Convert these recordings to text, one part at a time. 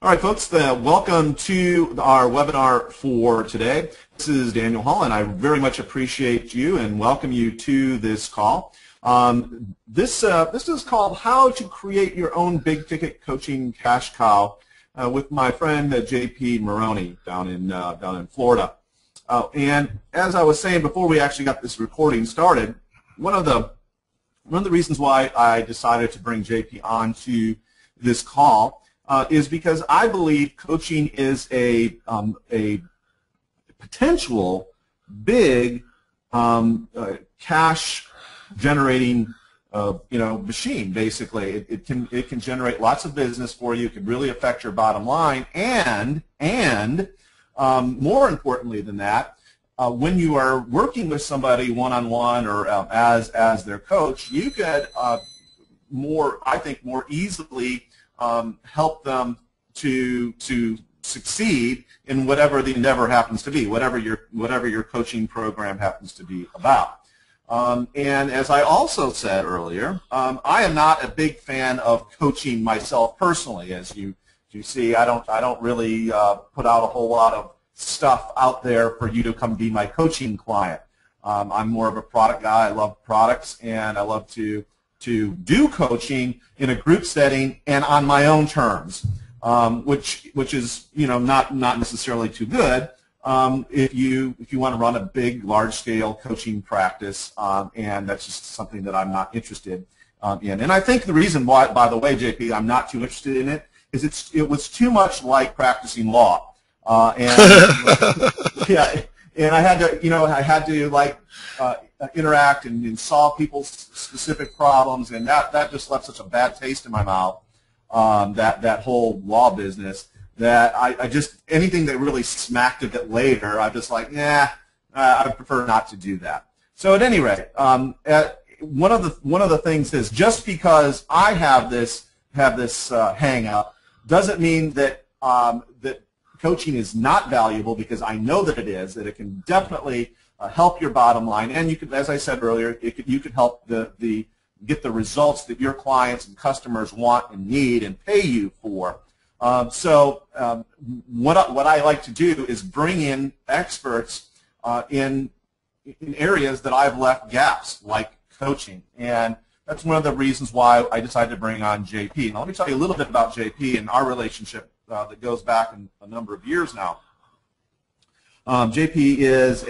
All right, folks, welcome to our webinar for today. This is Daniel Hall, and I very much appreciate you and welcome you to this call. This is called How to Create Your Own Big Ticket Coaching Cash Cow with my friend JP Maroney down in Florida. And as I was saying before we actually got this recording started, one of the reasons why I decided to bring JP on to this call is because I believe coaching is a potential big cash generating machine. Basically, it can generate lots of business for you. It can really affect your bottom line, and more importantly than that, when you are working with somebody one-on-one or as their coach, you could more easily help them to succeed in whatever the endeavor happens to be, whatever your coaching program happens to be about. And as I also said earlier, I am not a big fan of coaching myself personally. As you see, I don't really put out a whole lot of stuff out there for you to come be my coaching client. I'm more of a product guy. I love products, and I love to do coaching in a group setting and on my own terms, which is not necessarily too good if you want to run a big, large-scale coaching practice, and that's just something that I'm not interested in. And I think the reason why, by the way, JP, I'm not too interested in it is it was too much like practicing law, yeah, and I had to like interact and solve people's specific problems, and that just left such a bad taste in my mouth, that whole law business, that I just, anything that really smacked of it later, I'm just like, I prefer not to do that. So at any rate, one of the things is, just because I have this hang up doesn't mean that that coaching is not valuable, because I know that it is, that it can definitely help your bottom line, and you could, as I said earlier, you could help get the results that your clients and customers want and need and pay you for. So what I like to do is bring in experts in areas that I've left gaps, like coaching, and that's one of the reasons why I decided to bring on JP. Now let me tell you a little bit about JP and our relationship that goes back a number of years now. JP is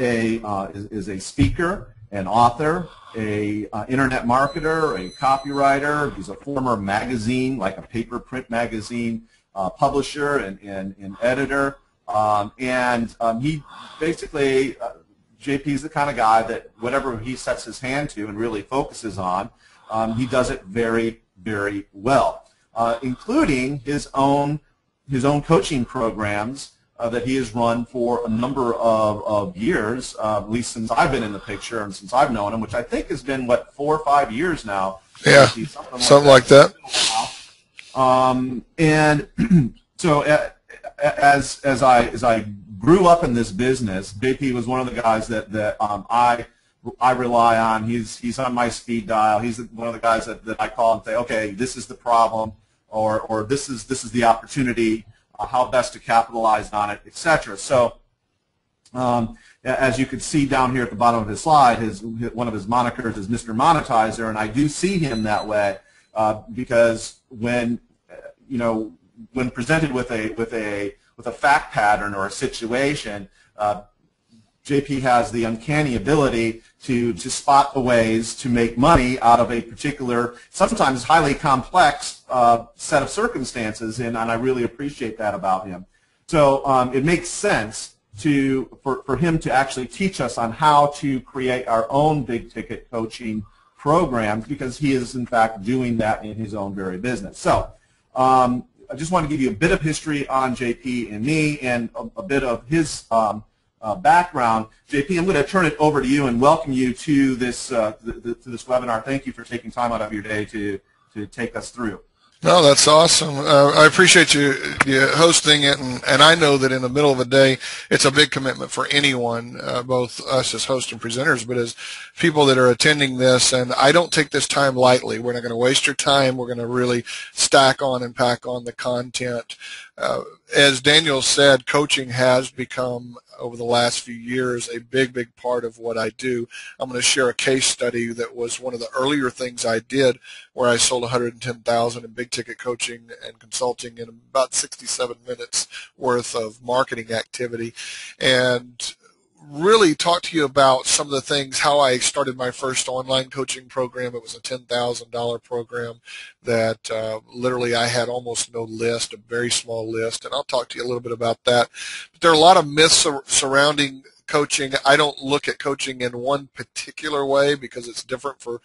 a speaker, an author, a internet marketer, a copywriter. He's a former magazine, like a paper print magazine publisher and editor. He basically, JP is the kind of guy that whatever he sets his hand to and really focuses on, he does it very, very well, including his own coaching programs that he has run for a number of years, at least since I've been in the picture and since I've known him, which I think has been, what, 4 or 5 years now. Yeah, something like that. And so as I grew up in this business, JP was one of the guys that I rely on. He's on my speed dial. He's one of the guys that I call and say, okay, this is the problem, or this is the opportunity, how best to capitalize on it, etc. So as you can see down here at the bottom of his slide, one of his monikers is Mr. Monetizer, and I do see him that way because when presented with a fact pattern or a situation, JP has the uncanny ability to spot the ways to make money out of a particular, sometimes highly complex set of circumstances, and I really appreciate that about him. So it makes sense for him to actually teach us on how to create our own big-ticket coaching programs, because he is, in fact, doing that in his own very business. So I just want to give you a bit of history on JP and me, and a bit of his background. JP, I'm going to turn it over to you and welcome you to this this webinar. Thank you for taking time out of your day to take us through. No, that's awesome. I appreciate you hosting it, and I know that in the middle of a day, it's a big commitment for anyone, both us as hosts and presenters, but as people that are attending this. And I don't take this time lightly. We're not going to waste your time. We're going to really stack on and pack on the content. As Daniel said, coaching has become, over the last few years, a big part of what I do. I'm going to share a case study that was one of the earlier things I did, where I sold $110,000 in big ticket coaching and consulting in about 67 minutes worth of marketing activity, and really talk to you about some of the things, how I started my first online coaching program. It was a $10,000 program that literally I had almost no list, a very small list, and I'll talk to you a little bit about that. But there are a lot of myths surrounding coaching. I don't look at coaching in one particular way because it's different for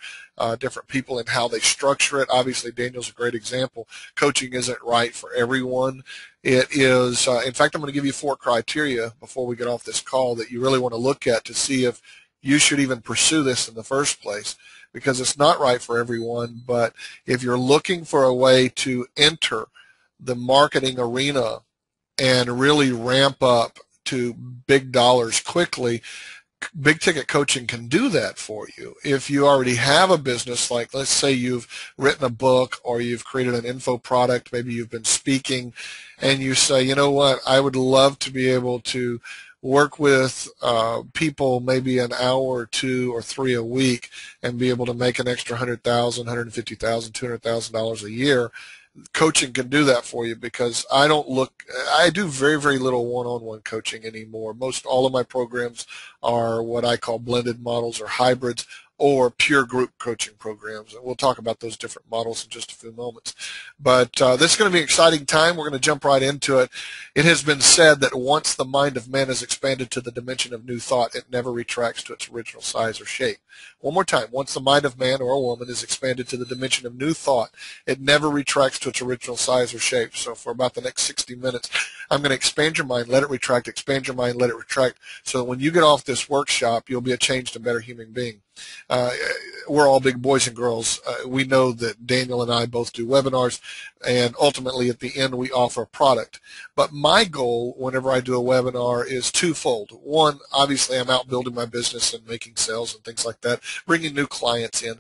different people and how they structure it. Obviously, Daniel's a great example. Coaching isn't right for everyone. It is, in fact, I'm going to give you 4 criteria before we get off this call that you really want to look at to see if you should even pursue this in the first place, because it's not right for everyone. But if you're looking for a way to enter the marketing arena and really ramp up to big dollars quickly, big ticket coaching can do that for you. If you already have a business, like let's say you've written a book or you've created an info product, maybe you've been speaking, and you say, you know what, I would love to be able to work with people maybe an hour or 2 or 3 a week and be able to make an extra $100,000, $150,000, $200,000 a year. Coaching can do that for you, because I do very little one-on-one coaching anymore. All of my programs are what I call blended models or hybrids or pure group coaching programs. And we'll talk about those different models in just a few moments. But this is going to be an exciting time. We're going to jump right into it. It has been said that once the mind of man is expanded to the dimension of new thought, it never retracts to its original size or shape. One more time. Once the mind of man or a woman is expanded to the dimension of new thought, it never retracts to its original size or shape. So for about the next 60 minutes, I'm going to expand your mind, let it retract, expand your mind, let it retract, so that when you get off this workshop, you'll be a changed and better human being. We're all big boys and girls. We know that Daniel and I both do webinars, and ultimately at the end we offer a product. But my goal whenever I do a webinar is twofold. One, obviously I'm out building my business and making sales and things like that, bringing new clients in.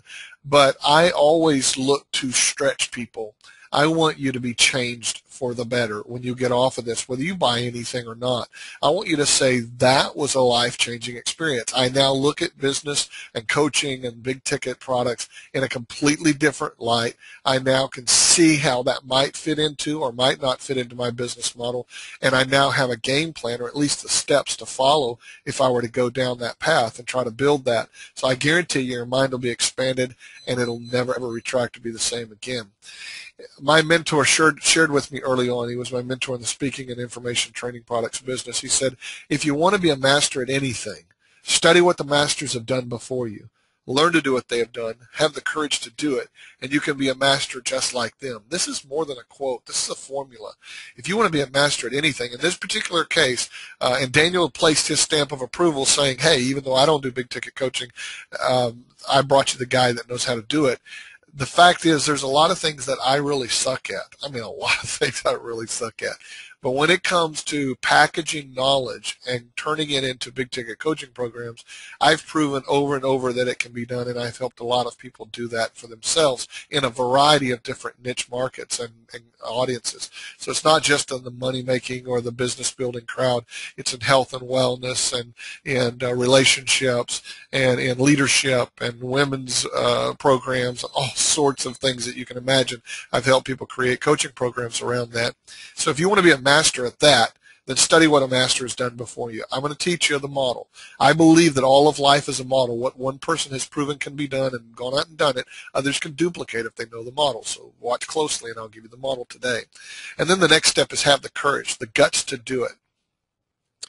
But I always look to stretch people. I want you to be changed for the better when you get off of this, whether you buy anything or not. I want you to say, that was a life-changing experience. I now look at business and coaching and big ticket products in a completely different light. I now can see how that might fit into or might not fit into my business model, and I now have a game plan, or at least the steps to follow if I were to go down that path and try to build that. So I guarantee you, your mind will be expanded and it'll never ever retract to be the same again. My mentor shared with me early on. He was my mentor in the speaking and information training products business. He said, if you want to be a master at anything, study what the masters have done before you. Learn to do what they have done. Have the courage to do it, and you can be a master just like them. This is more than a quote. This is a formula. If you want to be a master at anything, in this particular case, and Daniel placed his stamp of approval saying, hey, even though I don't do big ticket coaching, I brought you the guy that knows how to do it. The fact is, there's a lot of things that I really suck at. I mean, a lot of things I really suck at. But when it comes to packaging knowledge and turning it into big ticket coaching programs, I've proven over and over that it can be done, and I've helped a lot of people do that for themselves in a variety of different niche markets and audiences. So it's not just in the money making or the business building crowd. It's in health and wellness and relationships and in leadership and women's programs, all sorts of things that you can imagine. I've helped people create coaching programs around that. So if you want to be a master at that, then study what a master has done before you. I'm going to teach you the model. I believe that all of life is a model. What one person has proven can be done and gone out and done it, others can duplicate if they know the model. So watch closely, and I'll give you the model today. And then the next step is have the courage, the guts to do it.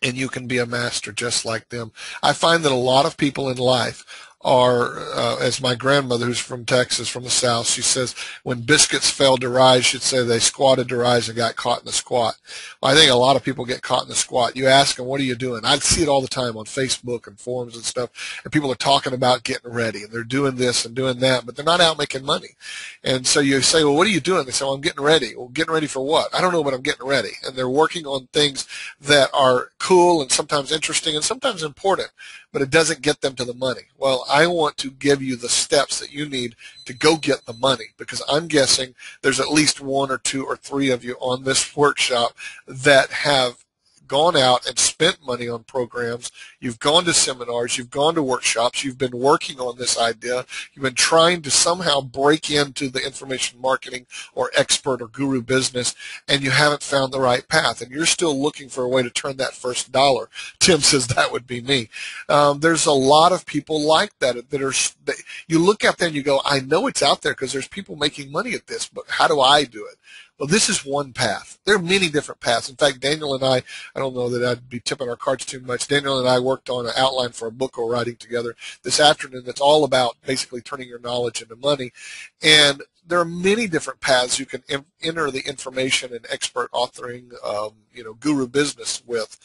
And you can be a master just like them. I find that a lot of people in life are, as my grandmother, who's from Texas, from the South, she says, when biscuits failed to rise, she'd say they squatted to rise and got caught in the squat. Well, I think a lot of people get caught in the squat. You ask them, what are you doing? I see it all the time on Facebook and forums and stuff, and people are talking about getting ready, and they're doing this and doing that, but they're not out making money. And so you say, well, what are you doing? They say, well, I'm getting ready. Well, getting ready for what? I don't know, but I'm getting ready. And they're working on things that are cool and sometimes interesting and sometimes important, but it doesn't get them to the money. Well, I want to give you the steps that you need to go get the money, because I'm guessing there's at least 1 or 2 or 3 of you on this workshop that have gone out and spent money on programs. You've gone to seminars, you've gone to workshops, you've been working on this idea, you've been trying to somehow break into the information marketing or expert or guru business, and you haven't found the right path, and you're still looking for a way to turn that first dollar. Tim says that would be me. There's a lot of people like that you look out there and you go, I know it's out there because there's people making money at this, but how do I do it? Well, this is one path. There are many different paths. In fact, Daniel and I don't know that I'd be tipping our cards too much. Daniel and I worked on an outline for a book we're writing together this afternoon that's all about basically turning your knowledge into money. And there are many different paths you can enter the information and expert authoring, guru business with.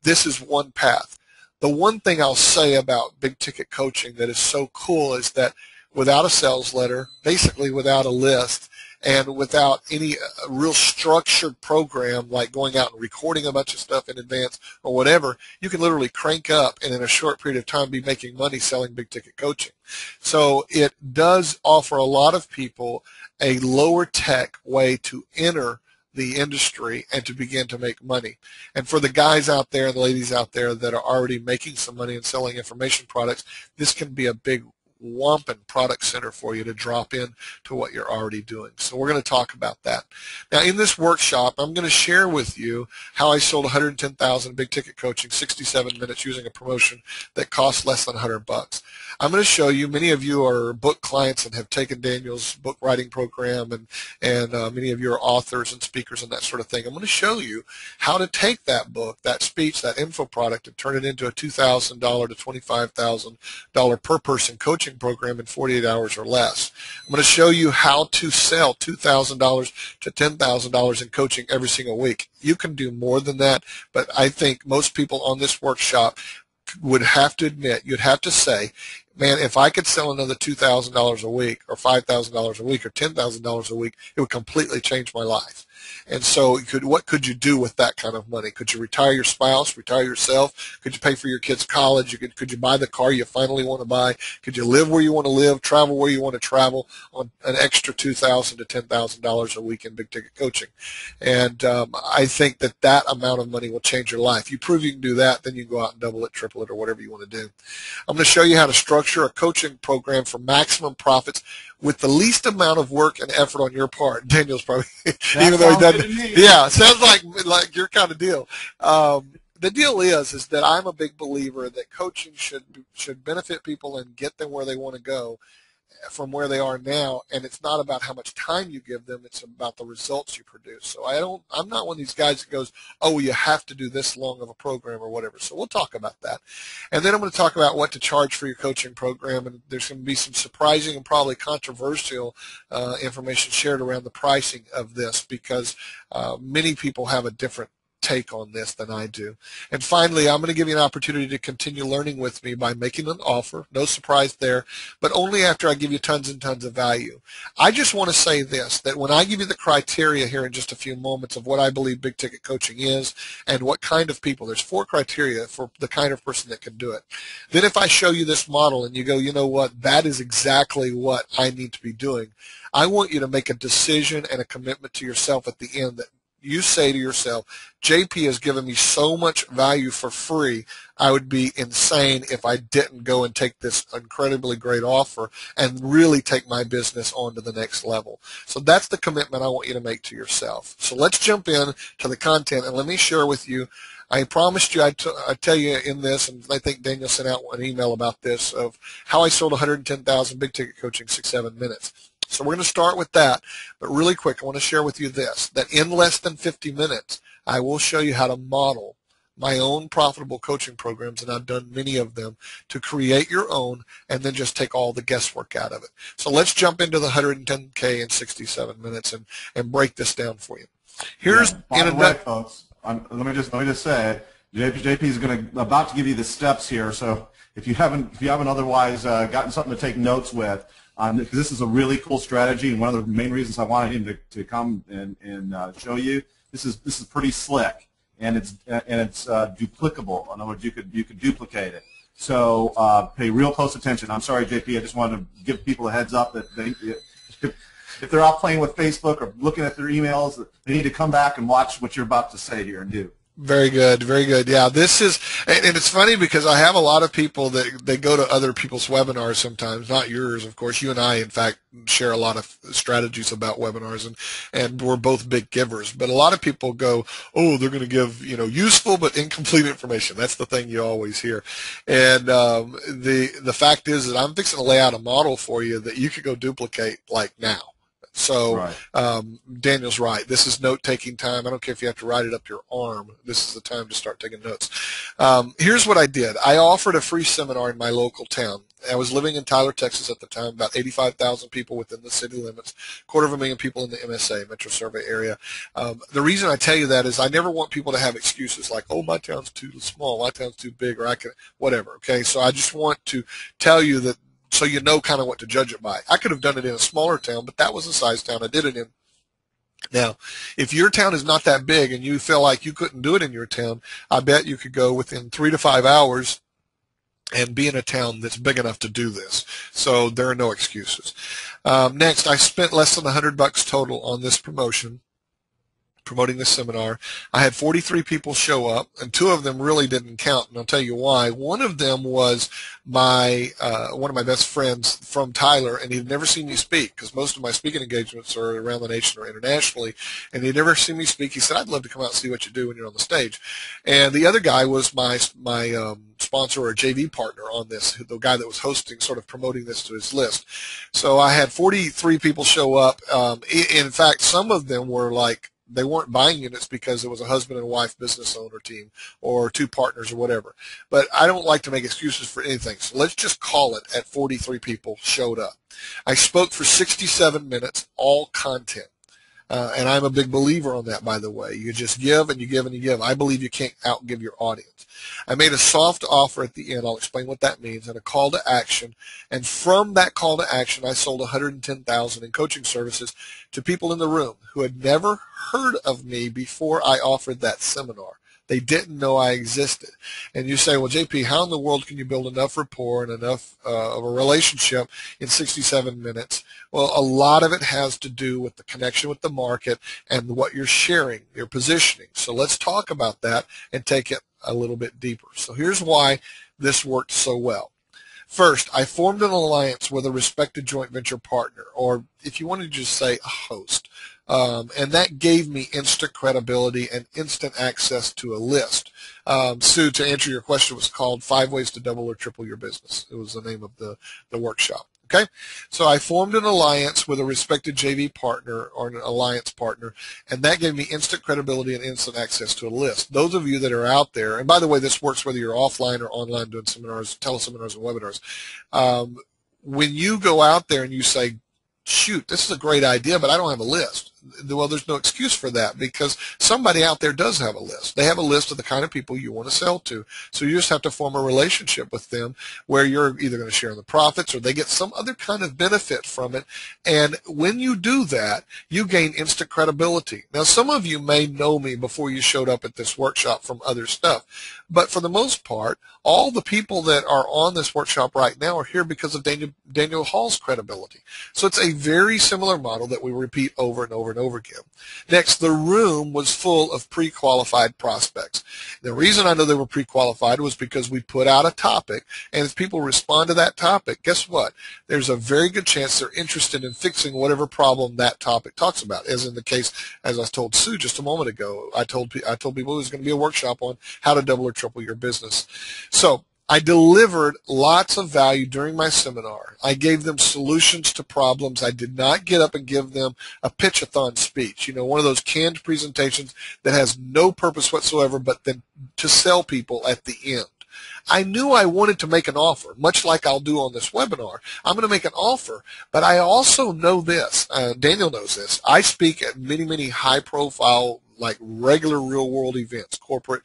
This is one path. The one thing I'll say about big ticket coaching that is so cool is that without a sales letter, basically without a list, and without any real structured program like going out and recording a bunch of stuff in advance or whatever, you can literally crank up and in a short period of time be making money selling big ticket coaching. So it does offer a lot of people a lower tech way to enter the industry and to begin to make money. And for the guys out there and the ladies out there that are already making some money and selling information products, this can be a big wampin product center for you to drop in to what you're already doing. So we're going to talk about that. Now in this workshop, I'm going to share with you how I sold 110,000 big ticket coaching, 67 minutes using a promotion that cost less than $100. I'm going to show you, many of you are book clients and have taken Daniel's book writing program, and many of you are authors and speakers and that sort of thing. I'm going to show you how to take that book, that speech, that info product, and turn it into a $2,000 to $25,000 per person coaching program in 48 hours or less. I'm going to show you how to sell $2,000 to $10,000 in coaching every single week. You can do more than that, but I think most people on this workshop would have to admit, you'd have to say, man, if I could sell another $2,000 a week or $5,000 a week or $10,000 a week, it would completely change my life. And so what could you do with that kind of money? Could you retire your spouse, retire yourself? Could you pay for your kids' college? Could you buy the car you finally want to buy? Could you live where you want to live, travel where you want to travel on an extra $2,000 to $10,000 a week in big ticket coaching? And I think that amount of money will change your life. You prove you can do that, then you go out and double it, triple it, or whatever you want to do. I'm going to show you how to structure a coaching program for maximum profits with the least amount of work and effort on your part. Daniel's probably, even though he doesn't, yeah, sounds like your kind of deal. The deal is that I'm a big believer that coaching should benefit people and get them where they want to go from where they are now, and it's not about how much time you give them, it's about the results you produce. So I'm not one of these guys that goes, oh, well, you have to do this long of a program or whatever. So we'll talk about that. And then I'm going to talk about what to charge for your coaching program, and there's going to be some surprising and probably controversial information shared around the pricing of this, because many people have a different take on this than I do. And finally, I'm going to give you an opportunity to continue learning with me by making an offer. No surprise there, but only after I give you tons and tons of value. I just want to say this, that when I give you the criteria here in just a few moments of what I believe big ticket coaching is and what kind of people, there's 4 criteria for the kind of person that can do it. Then if I show you this model and you go, you know what, that is exactly what I need to be doing, I want you to make a decision and a commitment to yourself at the end that you say to yourself, JP has given me so much value for free, I would be insane if I didn't go and take this incredibly great offer and really take my business on to the next level. So that's the commitment I want you to make to yourself. So let's jump in to the content, and let me share with you. I promised you I'd tell you in this, and I think Daniel sent out an email about this, of how I sold 110,000 big ticket coaching 6-7 minutes. So we're going to start with that, but really quick, I want to share with you this, that in less than 50 minutes, I will show you how to model my own profitable coaching programs, and I've done many of them, to create your own and then just take all the guesswork out of it. So let's jump into the 110K in 67 minutes and break this down for you. Here's by the way, folks, let me just say, JP is about to give you the steps here. So if you haven't otherwise gotten something to take notes with, because this is a really cool strategy, and one of the main reasons I wanted him to come and show you, this is pretty slick, and it's duplicable. In other words, you could duplicate it. So pay real close attention. I'm sorry, JP. I just wanted to give people a heads up that if they're out playing with Facebook or looking at their emails, they need to come back and watch what you're about to say here and do. Very good, very good. Yeah, this is, and it's funny because I have a lot of people that they go to other people's webinars sometimes, not yours, of course. You and I, in fact, share a lot of strategies about webinars, and we're both big givers. But a lot of people go, oh, they're going to give, useful but incomplete information. That's the thing you always hear. And the fact is that I'm fixing to lay out a model for you that you could go duplicate like now. So right. Daniel's right. This is note-taking time. I don't care if you have to write it up your arm. This is the time to start taking notes. Here's what I did. I offered a free seminar in my local town. I was living in Tyler, Texas at the time, about 85,000 people within the city limits, 250,000 people in the MSA, Metro Survey area. The reason I tell you that is I never want people to have excuses like, oh, my town's too small, my town's too big, or I can, whatever, okay? So I just want to tell you that so you know kind of what to judge it by. I could have done it in a smaller town, but that was the size town I did it in. Now, if your town is not that big and you feel like you couldn't do it in your town, I bet you could go within 3 to 5 hours and be in a town that's big enough to do this. So there are no excuses. Next, I spent less than $100 total on this promoting this seminar. I had 43 people show up, and 2 of them really didn't count, and I'll tell you why. One of them was one of my best friends from Tyler, and he'd never seen me speak because most of my speaking engagements are around the nation or internationally, and he'd never seen me speak. He said, I'd love to come out and see what you do when you're on the stage. And the other guy was my sponsor or JV partner on this, the guy that was hosting, sort of promoting this to his list. So I had 43 people show up. In fact, some of them were like, they weren't buying units because it was a husband and wife business owner team or 2 partners or whatever. But I don't like to make excuses for anything. So let's just call it at 43 people showed up. I spoke for 67 minutes, all content. And I'm a big believer on that, by the way. You just give and you give and you give. I believe you can't outgive your audience. I made a soft offer at the end. I'll explain what that means, and a call to action. And from that call to action, I sold $110,000 in coaching services to people in the room who had never heard of me before I offered that seminar. They didn't know I existed. And you say, well, JP, how in the world can you build enough rapport and enough of a relationship in 67 minutes? Well, a lot of it has to do with the connection with the market and what you're sharing, your positioning. So let's talk about that and take it a little bit deeper. So here's why this worked so well. First, I formed an alliance with a respected joint venture partner, or if you want to just say a host. And that gave me instant credibility and instant access to a list. Sue, to answer your question, was called 5 Ways to Double or Triple Your Business. It was the name of the workshop. Okay, so I formed an alliance with a respected JV partner or an alliance partner, and that gave me instant credibility and instant access to a list. Those of you that are out there, and by the way, this works whether you're offline or online doing seminars, teleseminars, and webinars. When you go out there and you say, shoot, this is a great idea, but I don't have a list. Well, there's no excuse for that because somebody out there does have a list. They have a list of the kind of people you want to sell to. So you just have to form a relationship with them where you're either going to share in the profits or they get some other kind of benefit from it. And when you do that, you gain instant credibility. Now, some of you may know me before you showed up at this workshop from other stuff. But for the most part, all the people that are on this workshop right now are here because of Daniel Hall's credibility. So it's a very similar model that we repeat over and over and over again. Next, the room was full of pre-qualified prospects. The reason I know they were pre-qualified was because we put out a topic, and if people respond to that topic, guess what? There's a very good chance they're interested in fixing whatever problem that topic talks about, as in the case, as I told Sue just a moment ago, I told people it was going to be a workshop on how to double or triple your business. So I delivered lots of value during my seminar. I gave them solutions to problems. I did not get up and give them a pitch-a-thon speech, one of those canned presentations that has no purpose whatsoever but then to sell people at the end. I knew I wanted to make an offer, much like I'll do on this webinar. I'm going to make an offer, but I also know this. Daniel knows this. I speak at many, many high-profile like regular real-world events, corporate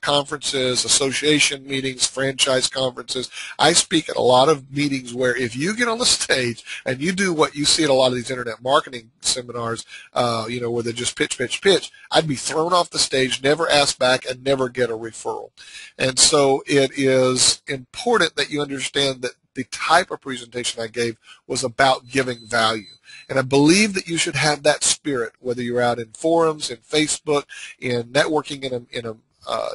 conferences, association meetings, franchise conferences. I speak at a lot of meetings where if you get on the stage and you do what you see at a lot of these internet marketing seminars, where they just pitch, pitch, pitch, I'd be thrown off the stage, never asked back, and never get a referral. And so it is important that you understand that the type of presentation I gave was about giving value. And I believe that you should have that spirit, whether you're out in forums, in Facebook, in networking, in a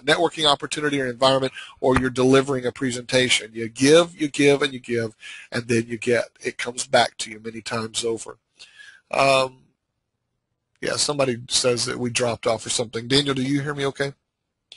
networking opportunity or environment, or you're delivering a presentation. You give, and you give, and then you get. It comes back to you many times over. Yeah, somebody says that we dropped off or something. Daniel, do you hear me okay?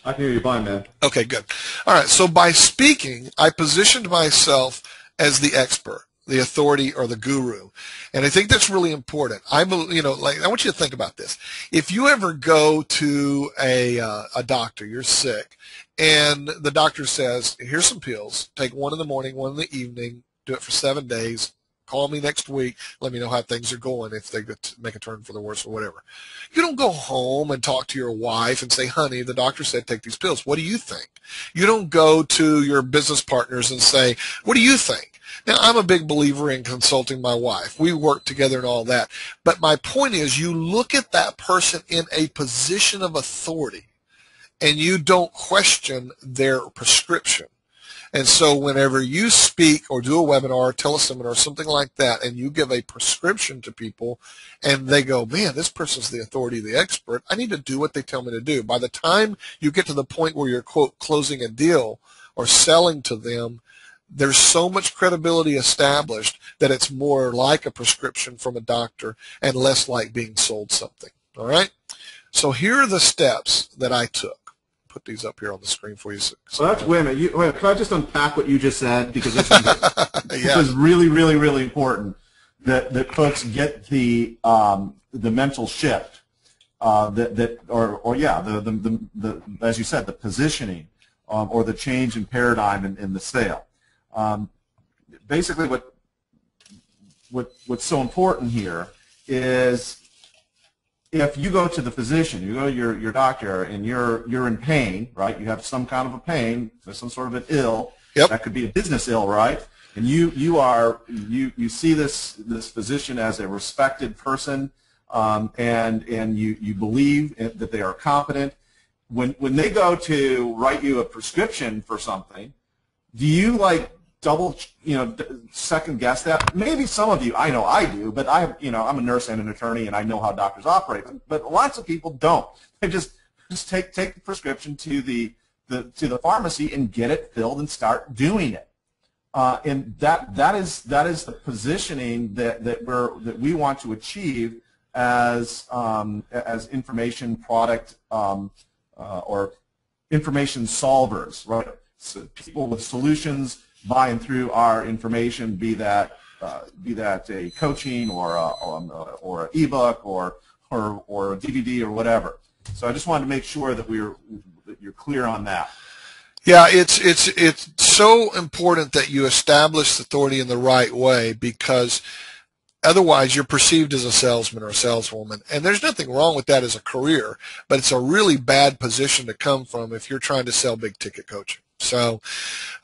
I can hear you fine, man. Okay, good. All right, so by speaking, I positioned myself as the expert, the authority, or the guru. And I think that's really important. I want you to think about this. If you ever go to a doctor, you're sick, and the doctor says, here's some pills, take one in the morning, one in the evening, do it for 7 days, call me next week, let me know how things are going, if they make a turn for the worse or whatever. You don't go home and talk to your wife and say, honey, the doctor said take these pills. What do you think? You don't go to your business partners and say, what do you think? Now, I'm a big believer in consulting my wife. We work together and all that. But my point is, you look at that person in a position of authority and you don't question their prescription. And so whenever you speak or do a webinar, teleseminar, something like that, and you give a prescription to people and they go, man, this person's the authority, the expert, I need to do what they tell me to do. By the time you get to the point where you're, quote, closing a deal or selling to them, there's so much credibility established that it's more like a prescription from a doctor and less like being sold something. All right? So here are the steps that I took. Put these up here on the screen for you. So that's, wait a minute. Can I just unpack what you just said? Because this is really, really, really important that folks get the mental shift as you said, the positioning or the change in paradigm in the sale. Basically, what's so important here is if you go to the physician, you go to your doctor, and you're in pain, right? You have some kind of a pain, some sort of an ill. Yep. That could be a business ill, right? And you see this physician as a respected person, and you believe that they are competent. When they go to write you a prescription for something, do you second guess that? Maybe some of you, I know I do, but I'm a nurse and an attorney, and I know how doctors operate. But lots of people don't. They just take the prescription to the pharmacy and get it filled and start doing it. And that is the positioning that we want to achieve as information product or information solvers, right? So people with solutions buying through our information, be that a coaching or an ebook or a DVD or whatever. So I just wanted to make sure that you're clear on that. Yeah, it's so important that you establish authority in the right way, because otherwise you're perceived as a salesman or a saleswoman, and there's nothing wrong with that as a career, but it's a really bad position to come from if you're trying to sell big ticket coaching. So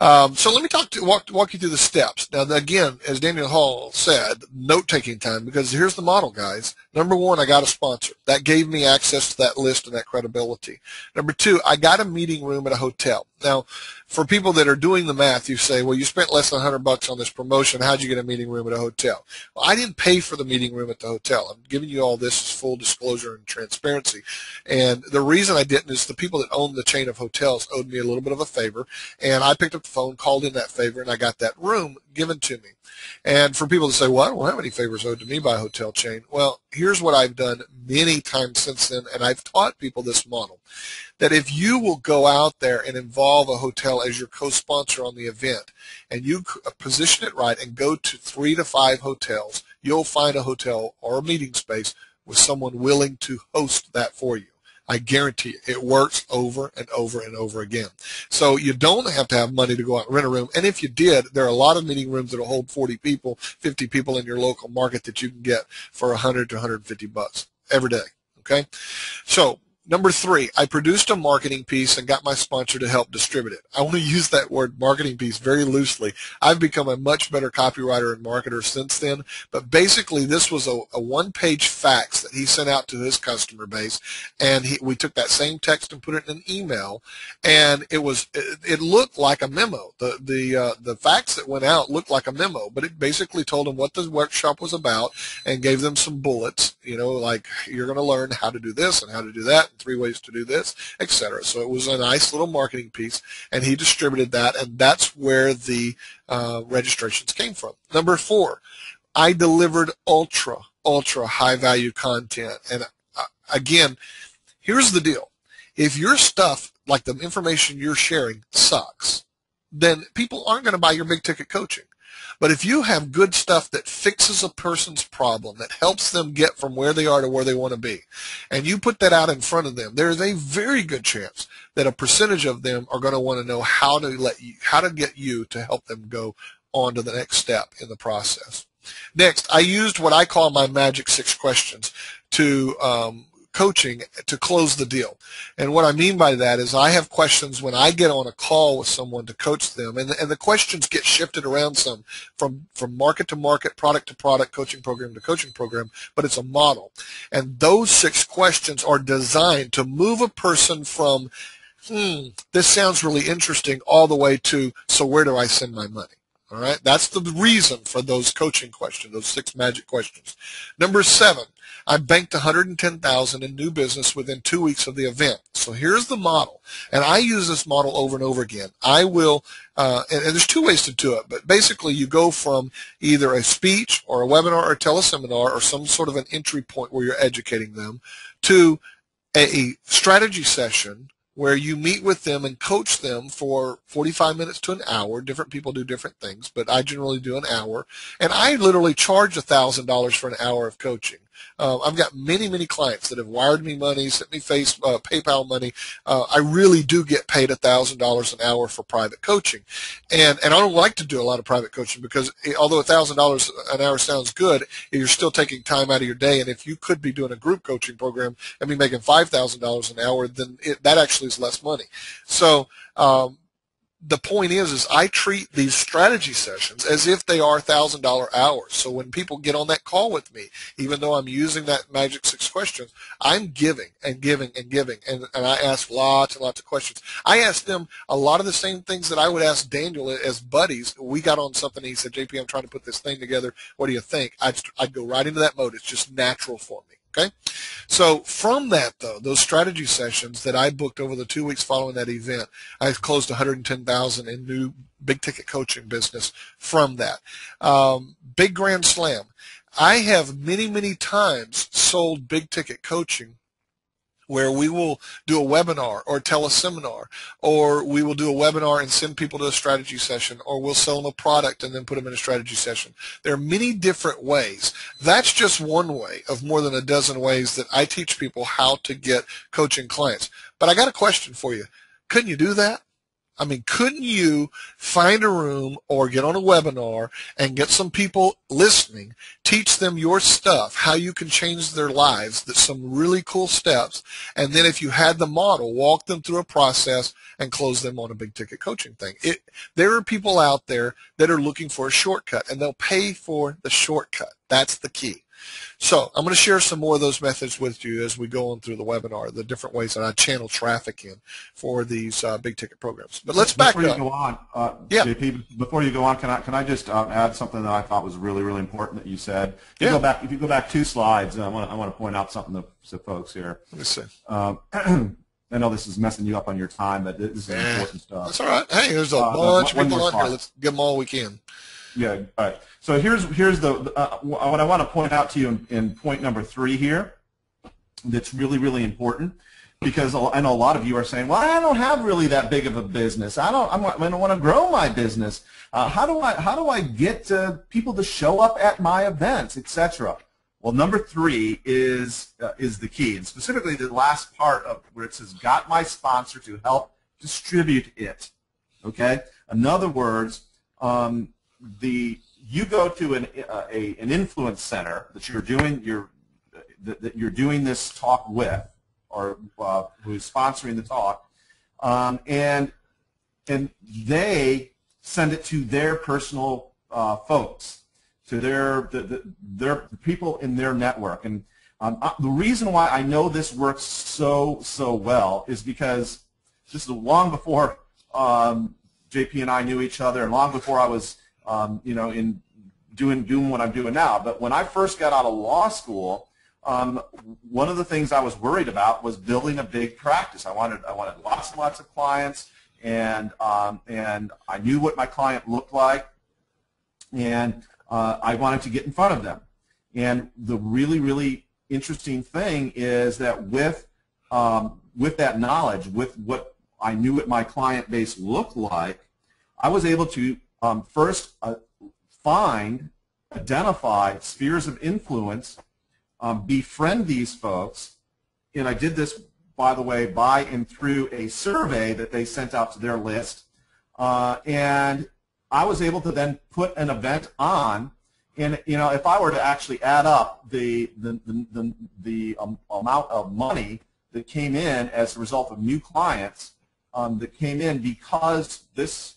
let me walk you through the steps. Now, again, as Daniel Hall said, note-taking time, because here's the model, guys. Number one, I got a sponsor. That gave me access to that list and that credibility. Number two, I got a meeting room at a hotel. Now, for people that are doing the math, you say, well, you spent less than $100 on this promotion. How'd you get a meeting room at a hotel? Well, I didn't pay for the meeting room at the hotel. I'm giving you all this as full disclosure and transparency. And the reason I didn't is the people that own the chain of hotels owed me a little bit of a favor, and I picked up the phone, called in that favor, and I got that room given to me. And for people to say, well, I don't have any favors owed to me by a hotel chain. Well, here's what I've done many times since then, and I've taught people this model, that if you will go out there and involve a hotel as your co-sponsor on the event, and you position it right and go to 3 to 5 hotels, you'll find a hotel or a meeting space with someone willing to host that for you. I guarantee you, it works over and over and over again. So you don't have to have money to go out and rent a room. And if you did, there are a lot of meeting rooms that will hold 40 people, 50 people in your local market that you can get for $100 to $150 every day. Okay? So Number 3, I produced a marketing piece and got my sponsor to help distribute it. I want to use that word marketing piece very loosely. I've become a much better copywriter and marketer since then, but basically this was a one-page fax that he sent out to his customer base, and we took that same text and put it in an email, and it looked like a memo. The fax that went out looked like a memo, but it basically told them what the workshop was about and gave them some bullets, like you're going to learn how to do this and how to do that, 3 ways to do this, etc. So it was a nice little marketing piece, and he distributed that, and that's where the registrations came from. Number 4, I delivered ultra high value content. And again, here's the deal. If your stuff, like the information you're sharing, sucks, then people aren't going to buy your big ticket coaching. But if you have good stuff that fixes a person's problem, that helps them get from where they are to where they want to be, and you put that out in front of them, there is a very good chance that a percentage of them are going to want to know how to get you to help them go on to the next step in the process. Next, I used what I call my magic 6 questions to coaching to close the deal. And what I mean by that is I have questions when I get on a call with someone to coach them, and the questions get shifted around some from market to market, product to product, coaching program to coaching program, but it's a model. And those 6 questions are designed to move a person from, this sounds really interesting, all the way to, so where do I send my money? All right, that's the reason for those coaching questions, those 6 magic questions. Number 7, I banked $110,000 in new business within 2 weeks of the event. So here's the model, and I use this model over and over again. I will, and there's 2 ways to do it, but basically you go from either a speech or a webinar or a teleseminar or some sort of an entry point where you're educating them to a strategy session where you meet with them and coach them for 45 minutes to an hour. Different people do different things, but I generally do an hour. And I literally charge $1,000 for an hour of coaching. I've got many clients that have wired me money, sent me PayPal money. I really do get paid $1,000 an hour for private coaching. And I don't like to do a lot of private coaching because although $1,000 an hour sounds good, you're still taking time out of your day. And if you could be doing a group coaching program and be making $5,000 an hour, then that actually is less money. So the point is I treat these strategy sessions as if they are $1,000 hours. So when people get on that call with me, even though I'm using that magic 6 questions, I'm giving and giving and giving, and I ask lots and lots of questions. I ask them a lot of the same things that I would ask Daniel as buddies. We got on something, and he said, JP, I'm trying to put this thing together. What do you think? I'd go right into that mode. It's just natural for me. Okay, so from that, though, those strategy sessions that I booked over the 2 weeks following that event, I closed $110,000 in new big ticket coaching business from that. Big Grand Slam. I have many times sold big ticket coaching where we will do a webinar or teleseminar, or we will do a webinar and send people to a strategy session, or we'll sell them a product and then put them in a strategy session. There are many different ways. That's just one way of more than a dozen ways that I teach people how to get coaching clients. But I got a question for you. Couldn't you do that? I mean, couldn't you find a room or get on a webinar and get some people listening, teach them your stuff, how you can change their lives, that's some really cool steps, and then if you had the model, walk them through a process and close them on a big ticket coaching thing. There are people out there that are looking for a shortcut, and they'll pay for the shortcut. That's the key. So I'm going to share some more of those methods with you as we go on through the webinar, the different ways that I channel traffic in for these big ticket programs. But let's back up. Before you go on, JP, before you go on, can I just add something that I thought was really important that you said? If you go back 2 slides, I want to point out something to folks here. Let me see. I know this is messing you up on your time, but this is important stuff. That's all right. Hey, there's a bunch of people on here. Let's give them all we can. Yeah. All right. So here's what I want to point out to you in point number 3 here. That's really important, because I know a lot of you are saying, "Well, I don't have really that big of a business. I don't want to grow my business. How do I get people to show up at my events, etc." Well, number 3 is the key, and specifically the last part of where it says, "Got my sponsor to help distribute it." Okay. In other words, you go to an influence center that you're doing this talk with, who's sponsoring the talk, and they send it to their personal folks, to their people in their network. And the reason why I know this works so well is because this is long before JP and I knew each other, and long before I was in doing what I'm doing now. But when I first got out of law school, one of the things I was worried about was building a big practice. I wanted lots and lots of clients, and I knew what my client looked like, and I wanted to get in front of them. And the really interesting thing is that with that knowledge, with what I knew what my client base looked like, I was able to first identify spheres of influence, befriend these folks, and I did this, by the way, by and through a survey that they sent out to their list, and I was able to then put an event on. And if I were to actually add up the amount of money that came in as a result of new clients that came in because this,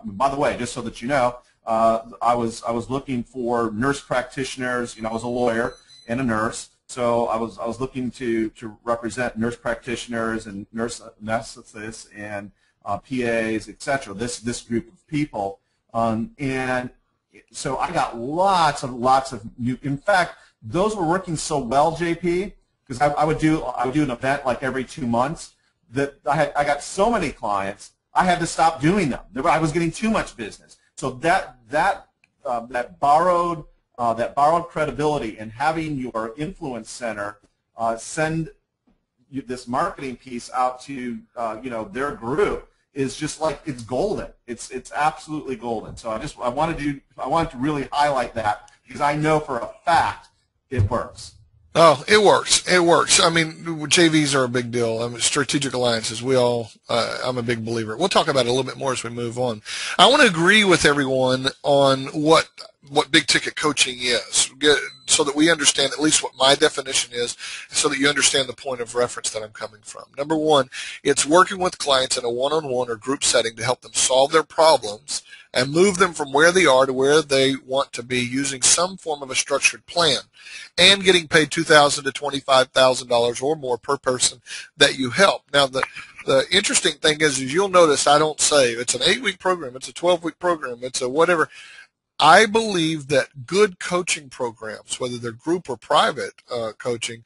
by the way, just so that you know, I was looking for nurse practitioners. I was a lawyer and a nurse, so I was looking to represent nurse practitioners and nurse anesthetists and PAs, etc. This group of people, and so I got lots of new. In fact, those were working so well, JP, because I would do an event like every 2 months that I got so many clients I had to stop doing them. I was getting too much business. So that borrowed credibility and having your influence center send this marketing piece out to their group is just like, it's golden. It's absolutely golden. So I wanted to really highlight that because I know for a fact it works. Oh, it works. It works. I mean, JVs are a big deal. I mean, strategic alliances, I'm a big believer. We'll talk about it a little bit more as we move on. I want to agree with everyone on what big ticket coaching is, so that we understand at least what my definition is, so that you understand the point of reference that I'm coming from. Number one, it's working with clients in a one-on-one or group setting to help them solve their problems and move them from where they are to where they want to be using some form of a structured plan, and getting paid $2,000 to $25,000 or more per person that you help. Now, the interesting thing is you'll notice I don't say it's an 8-week program, it's a 12-week program, it's a whatever. I believe that good coaching programs, whether they're group or private coaching,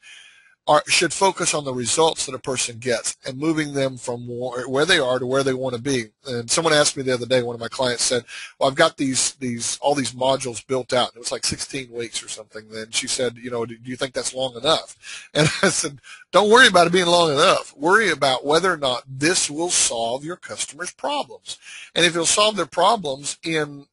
should focus on the results that a person gets and moving them from where they are to where they want to be. And someone asked me the other day, one of my clients said, well, I've got all these modules built out. It was like 16 weeks or something. Then she said, do you think that's long enough? And I said, don't worry about it being long enough. Worry about whether or not this will solve your customers' problems. And if it'll solve their problems in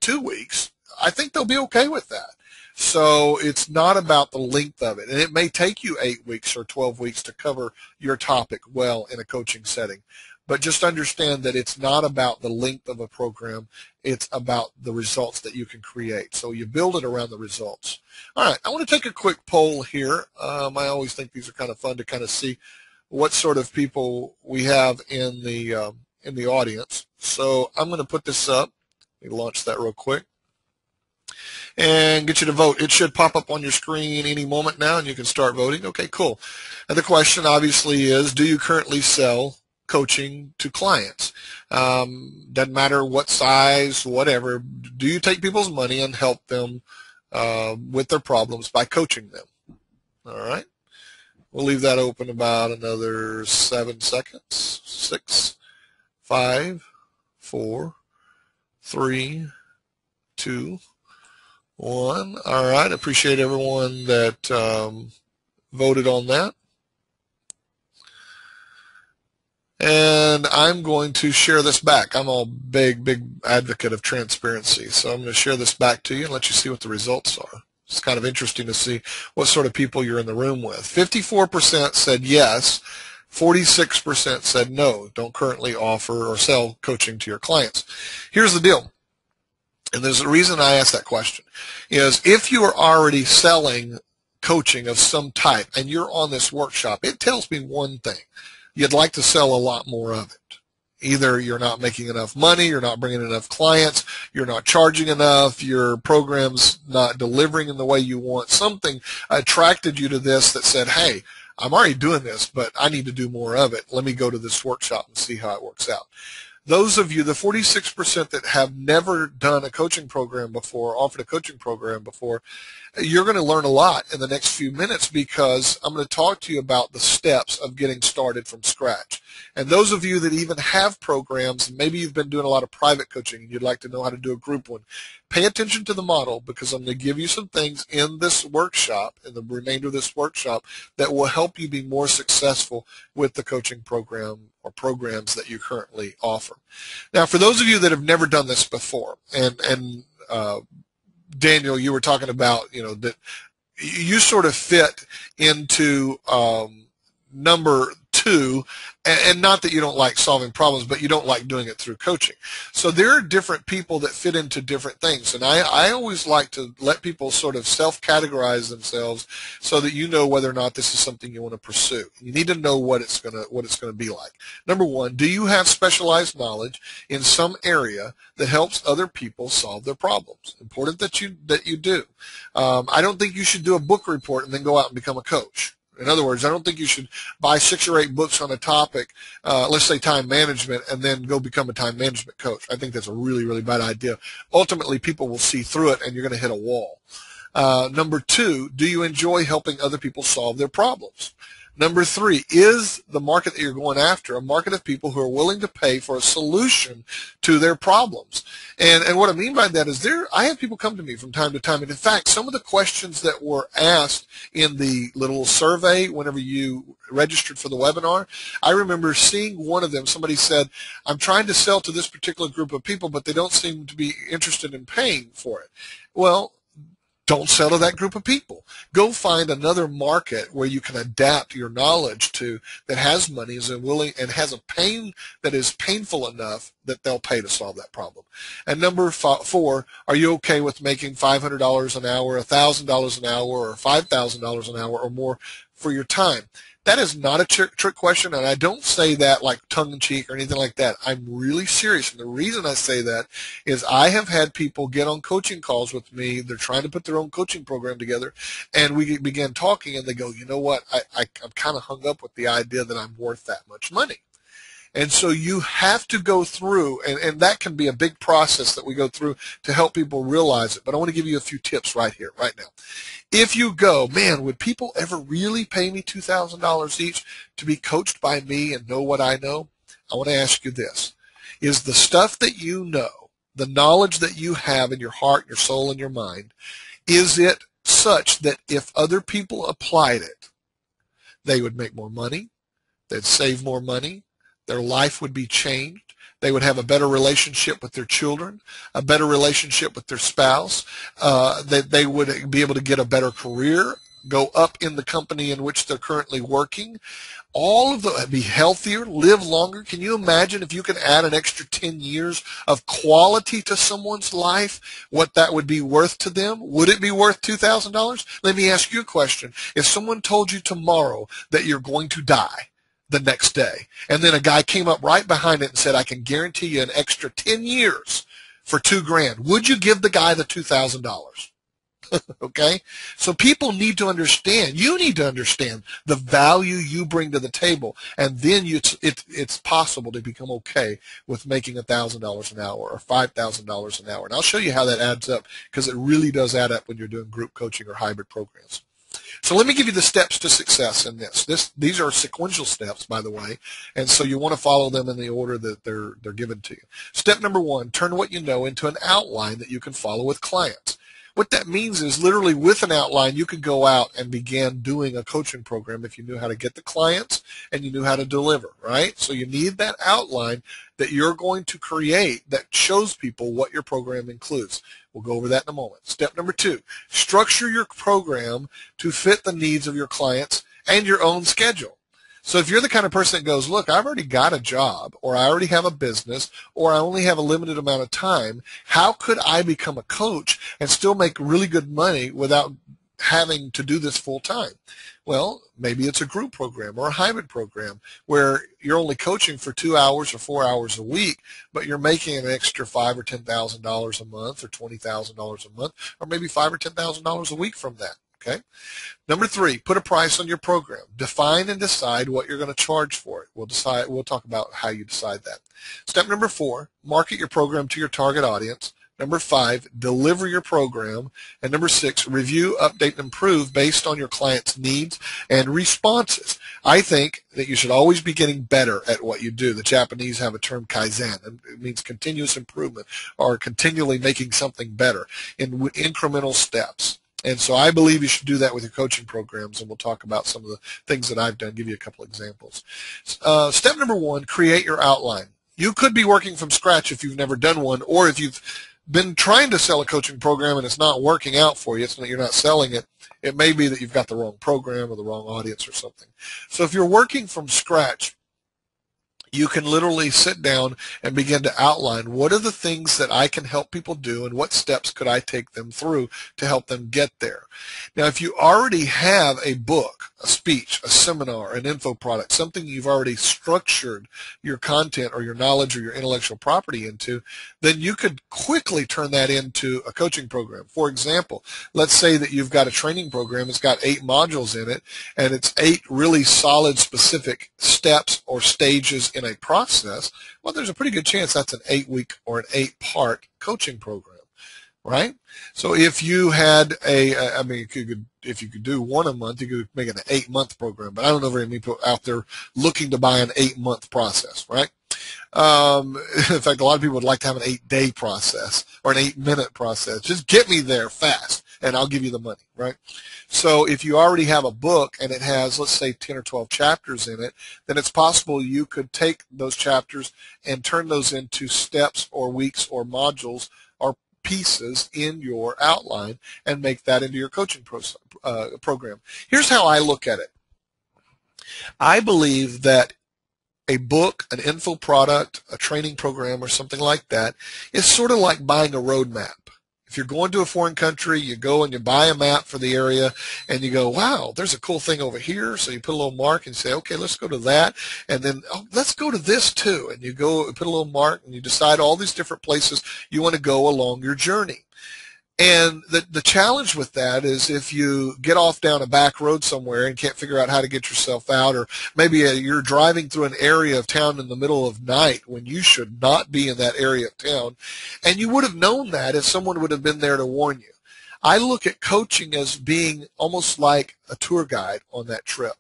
2 weeks, I think they'll be okay with that. So it's not about the length of it. And it may take you 8 weeks or 12 weeks to cover your topic well in a coaching setting. But just understand that it's not about the length of a program. It's about the results that you can create. So you build it around the results. All right, I want to take a quick poll here. I always think these are kind of fun to kind of see what sort of people we have in the audience. So I'm going to put this up. Let me launch that real quick and get you to vote. It should pop up on your screen any moment now, and you can start voting. Okay, cool. And the question obviously is, do you currently sell coaching to clients? Doesn't matter what size, whatever. Do you take people's money and help them with their problems by coaching them? All right. We'll leave that open about another 7 seconds. 6, 5, 4, 3, 2, 1. All right. Appreciate everyone that voted on that. And I'm going to share this back. I'm a big advocate of transparency. So I'm going to share this back to you and let you see what the results are. It's kind of interesting to see what sort of people you're in the room with. 54% said yes. 46% said no, don't currently offer or sell coaching to your clients. Here's the deal. And there's a reason I asked that question, is if you are already selling coaching of some type and you're on this workshop, it tells me one thing. You'd like to sell a lot more of it. Either you're not making enough money, you're not bringing enough clients, you're not charging enough, your program's not delivering in the way you want. Something attracted you to this that said, hey, I'm already doing this, but I need to do more of it. Let me go to this workshop and see how it works out. Those of you, the 46% that have never done a coaching program before, offered a coaching program before, you're going to learn a lot in the next few minutes because I'm going to talk to you about the steps of getting started from scratch. And those of you that even have programs, maybe you've been doing a lot of private coaching and you'd like to know how to do a group one, pay attention to the model because I'm going to give you some things in this workshop, in the remainder of this workshop, that will help you be more successful with the coaching program or programs that you currently offer. Now, for those of you that have never done this before, and Daniel, you were talking about, that you sort of fit into number 2, and not that you don't like solving problems, but you don't like doing it through coaching. So there are different people that fit into different things, and I always like to let people sort of self-categorize themselves so that you know whether or not this is something you want to pursue. You need to know what it's gonna be like. Number 1, do you have specialized knowledge in some area that helps other people solve their problems? Important that you do. I don't think you should do a book report and then go out and become a coach. In other words, I don't think you should buy 6 or 8 books on a topic, let's say time management, and then go become a time management coach. I think that's a really, really bad idea. Ultimately, people will see through it, and you're going to hit a wall. Number 2, do you enjoy helping other people solve their problems? Number 3, is the market that you're going after a market of people who are willing to pay for a solution to their problems? And what I mean by that is I have people come to me from time to time, and in fact, some of the questions that were asked in the little survey whenever you registered for the webinar, I remember seeing one of them. Somebody said, I'm trying to sell to this particular group of people, but they don't seem to be interested in paying for it. Well, don't sell to that group of people. Go find another market where you can adapt your knowledge to that has money and has a pain that is painful enough that they'll pay to solve that problem. And number 4, are you okay with making $500 an hour, $1,000 an hour, or $5,000 an hour or more for your time? That is not a trick question, and I don't say that like tongue-in-cheek or anything like that. I'm really serious, and the reason I say that is I have had people get on coaching calls with me. They're trying to put their own coaching program together, and we began talking, and they go, you know what, I'm kind of hung up with the idea that I'm worth that much money. And so you have to go through, and that can be a big process that we go through to help people realize it. But I want to give you a few tips right here, right now. If you go, man, would people ever really pay me $2,000 each to be coached by me and know what I know? I want to ask you this. Is the stuff that you know, the knowledge that you have in your heart, your soul, and your mind, is it such that if other people applied it, they would make more money, they'd save more money, their life would be changed, they would have a better relationship with their children, a better relationship with their spouse, they would be able to get a better career, go up in the company in which they're currently working, all of the, be healthier, live longer? Can you imagine if you could add an extra 10 years of quality to someone's life, what that would be worth to them? Would it be worth $2,000? Let me ask you a question. If someone told you tomorrow that you're going to die the next day, and then a guy came up right behind it and said, I can guarantee you an extra 10 years for $2,000, would you give the guy the $2,000? Okay? So people need to understand, you need to understand the value you bring to the table, and then it's possible to become okay with making $1,000 an hour or $5,000 an hour. And I'll show you how that adds up, because it really does add up when you're doing group coaching or hybrid programs. So let me give you the steps to success in this. These are sequential steps, by the way, and so you want to follow them in the order that they're given to you. Step number 1, turn what you know into an outline that you can follow with clients. What that means is literally with an outline, you could go out and begin doing a coaching program if you knew how to get the clients and you knew how to deliver, right? So you need that outline that you're going to create that shows people what your program includes. We'll go over that in a moment. Step number 2, structure your program to fit the needs of your clients and your own schedule. So if you're the kind of person that goes, look, I've already got a job, or I already have a business, or I only have a limited amount of time, how could I become a coach and still make really good money without having to do this full time? Well, maybe it's a group program or a hybrid program where you're only coaching for 2 hours or 4 hours a week, but you're making an extra $5,000 or $10,000 a month or $20,000 a month, or maybe $5,000 or $10,000 a week from that. Okay. Number 3, put a price on your program. Define and decide what you're going to charge for it. We'll talk about how you decide that. Step number 4, market your program to your target audience. Number 5, deliver your program. And number 6, review, update, and improve based on your client's needs and responses. I think that you should always be getting better at what you do. The Japanese have a term kaizen. It means continuous improvement, or continually making something better in incremental steps. And so I believe you should do that with your coaching programs, and we'll talk about some of the things that I've done, give you a couple examples. Step number 1, create your outline. You could be working from scratch if you've never done one, or if you've been trying to sell a coaching program and it's not working out for you, it's not, you're not selling it. It may be that you've got the wrong program or the wrong audience or something. So if you're working from scratch, you can literally sit down and begin to outline what are the things that I can help people do and what steps could I take them through to help them get there. Now, if you already have a book, a speech, a seminar, an info product, something you've already structured your content or your knowledge or your intellectual property into, then you could quickly turn that into a coaching program. For example, let's say that you've got a training program, it's got 8 modules in it, and it's 8 really solid, specific steps or stages in a process. Well, there's a pretty good chance that's an 8-week or an 8-part coaching program, right? So if you had if you could do one a month, you could make it an 8-month program. But I don't know very many people out there looking to buy an 8-month process, right? In fact, a lot of people would like to have an 8-day process or an 8-minute process. Just get me there fast, and I'll give you the money, right? So if you already have a book and it has, let's say, 10 or 12 chapters in it, then it's possible you could take those chapters and turn those into steps or weeks or modules or pieces in your outline and make that into your coaching program. Here's how I look at it. I believe that a book, an info product, a training program, or something like that is sort of like buying a road map. If you're going to a foreign country, you go and you buy a map for the area, and you go, wow, there's a cool thing over here. So you put a little mark and say, okay, let's go to that. And then, oh, let's go to this too. And you go put a little mark, and you decide all these different places you want to go along your journey. And the challenge with that is if you get off down a back road somewhere and can't figure out how to get yourself out, or maybe you're driving through an area of town in the middle of night when you should not be in that area of town, and you would have known that if someone would have been there to warn you. I look at coaching as being almost like a tour guide on that trip.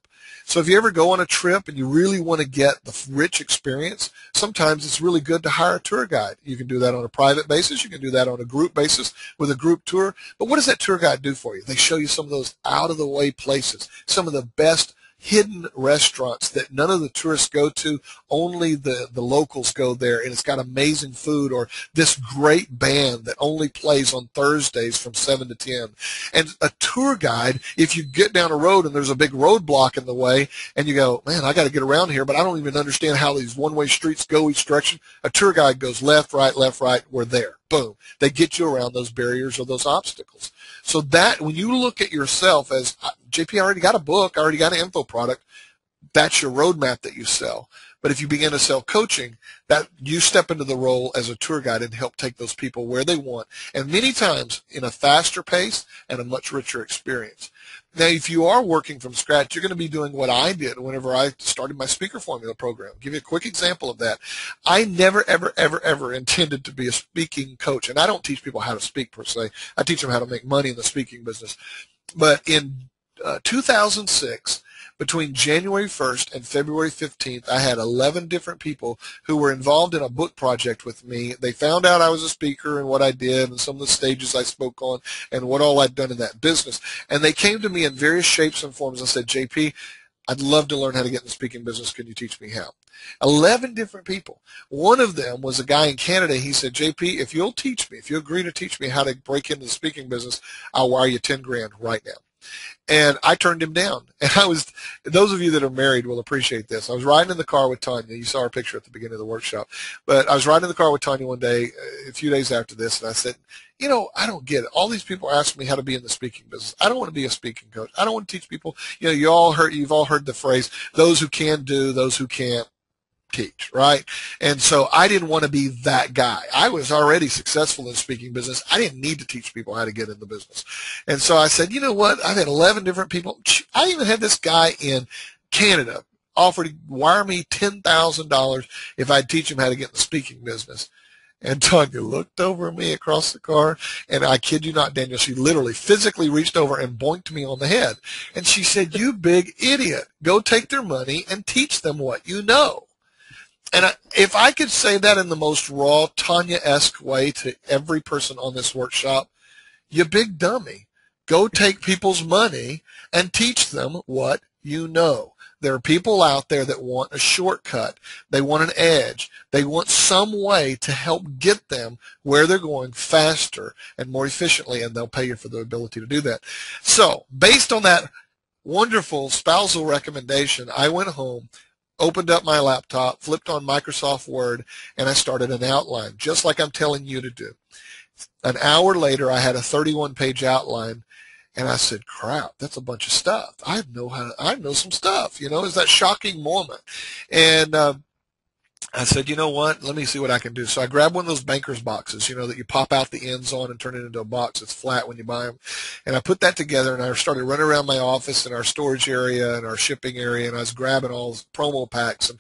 So if you ever go on a trip and you really want to get the rich experience, sometimes it's really good to hire a tour guide. You can do that on a private basis. You can do that on a group basis with a group tour. But what does that tour guide do for you? They show you some of those out-of-the-way places, some of the best hidden restaurants that none of the tourists go to, only the locals go there, and it's got amazing food, or this great band that only plays on Thursdays from 7 to 10. And a tour guide, if you get down a road and there's a big roadblock in the way, and you go, man, I got to get around here, but I don't even understand how these one-way streets go each direction, a tour guide goes left, right, we're there. Boom. They get you around those barriers or those obstacles. So that, when you look at yourself as, JP, I already got a book, I already got an info product, that's your roadmap that you sell. But if you begin to sell coaching, that you step into the role as a tour guide and help take those people where they want, and many times in a faster pace and a much richer experience. Now, if you are working from scratch, you're going to be doing what I did whenever I started my speaker formula program. I'll give you a quick example of that. I never, ever intended to be a speaking coach, and I don't teach people how to speak per se. I teach them how to make money in the speaking business. But in 2006, between January 1st and February 15th, I had 11 different people who were involved in a book project with me. They found out I was a speaker and what I did and some of the stages I spoke on and what all I'd done in that business. And they came to me in various shapes and forms and said, JP, I'd love to learn how to get in the speaking business. Can you teach me how? 11 different people. One of them was a guy in Canada. He said, JP, if you'll teach me, if you agree to teach me how to break into the speaking business, I'll wire you 10 grand right now. And I turned him down. And those of you that are married will appreciate this. I was riding in the car with Tanya. You saw our picture at the beginning of the workshop. But I was riding in the car with Tanya one day, a few days after this, and I said, I don't get it. All these people are asking me how to be in the speaking business. I don't want to be a speaking coach. I don't want to teach people. You've all heard the phrase, those who can do, those who can't teach, right? And so I didn't want to be that guy. I was already successful in speaking business. I didn't need to teach people how to get in the business. And so I said, you know what? I've had 11 different people. I even had this guy in Canada offer to wire me $10,000 if I'd teach him how to get in the speaking business. And Tanya looked over at me across the car, and I kid you not, Daniel, she literally physically reached over and boinked me on the head. And she said, you big idiot, go take their money and teach them what you know. And if I could say that in the most raw, Tanya-esque way to every person on this workshop, you big dummy. Go take people's money and teach them what you know. There are people out there that want a shortcut. They want an edge. They want some way to help get them where they're going faster and more efficiently, and they'll pay you for the ability to do that. So based on that wonderful spousal recommendation, I went home, opened up my laptop, flipped on Microsoft Word, and I started an outline, just like I'm telling you to do. An hour later, I had a 31-page outline, and I said, crap, that's a bunch of stuff. I know some stuff, it's that shocking moment. And I said, you know what, let me see what I can do. So I grabbed one of those banker's boxes, that you pop out the ends on and turn it into a box. It's flat when you buy them. And I put that together, and I started running around my office and our storage area and our shipping area, and I was grabbing all those promo packs and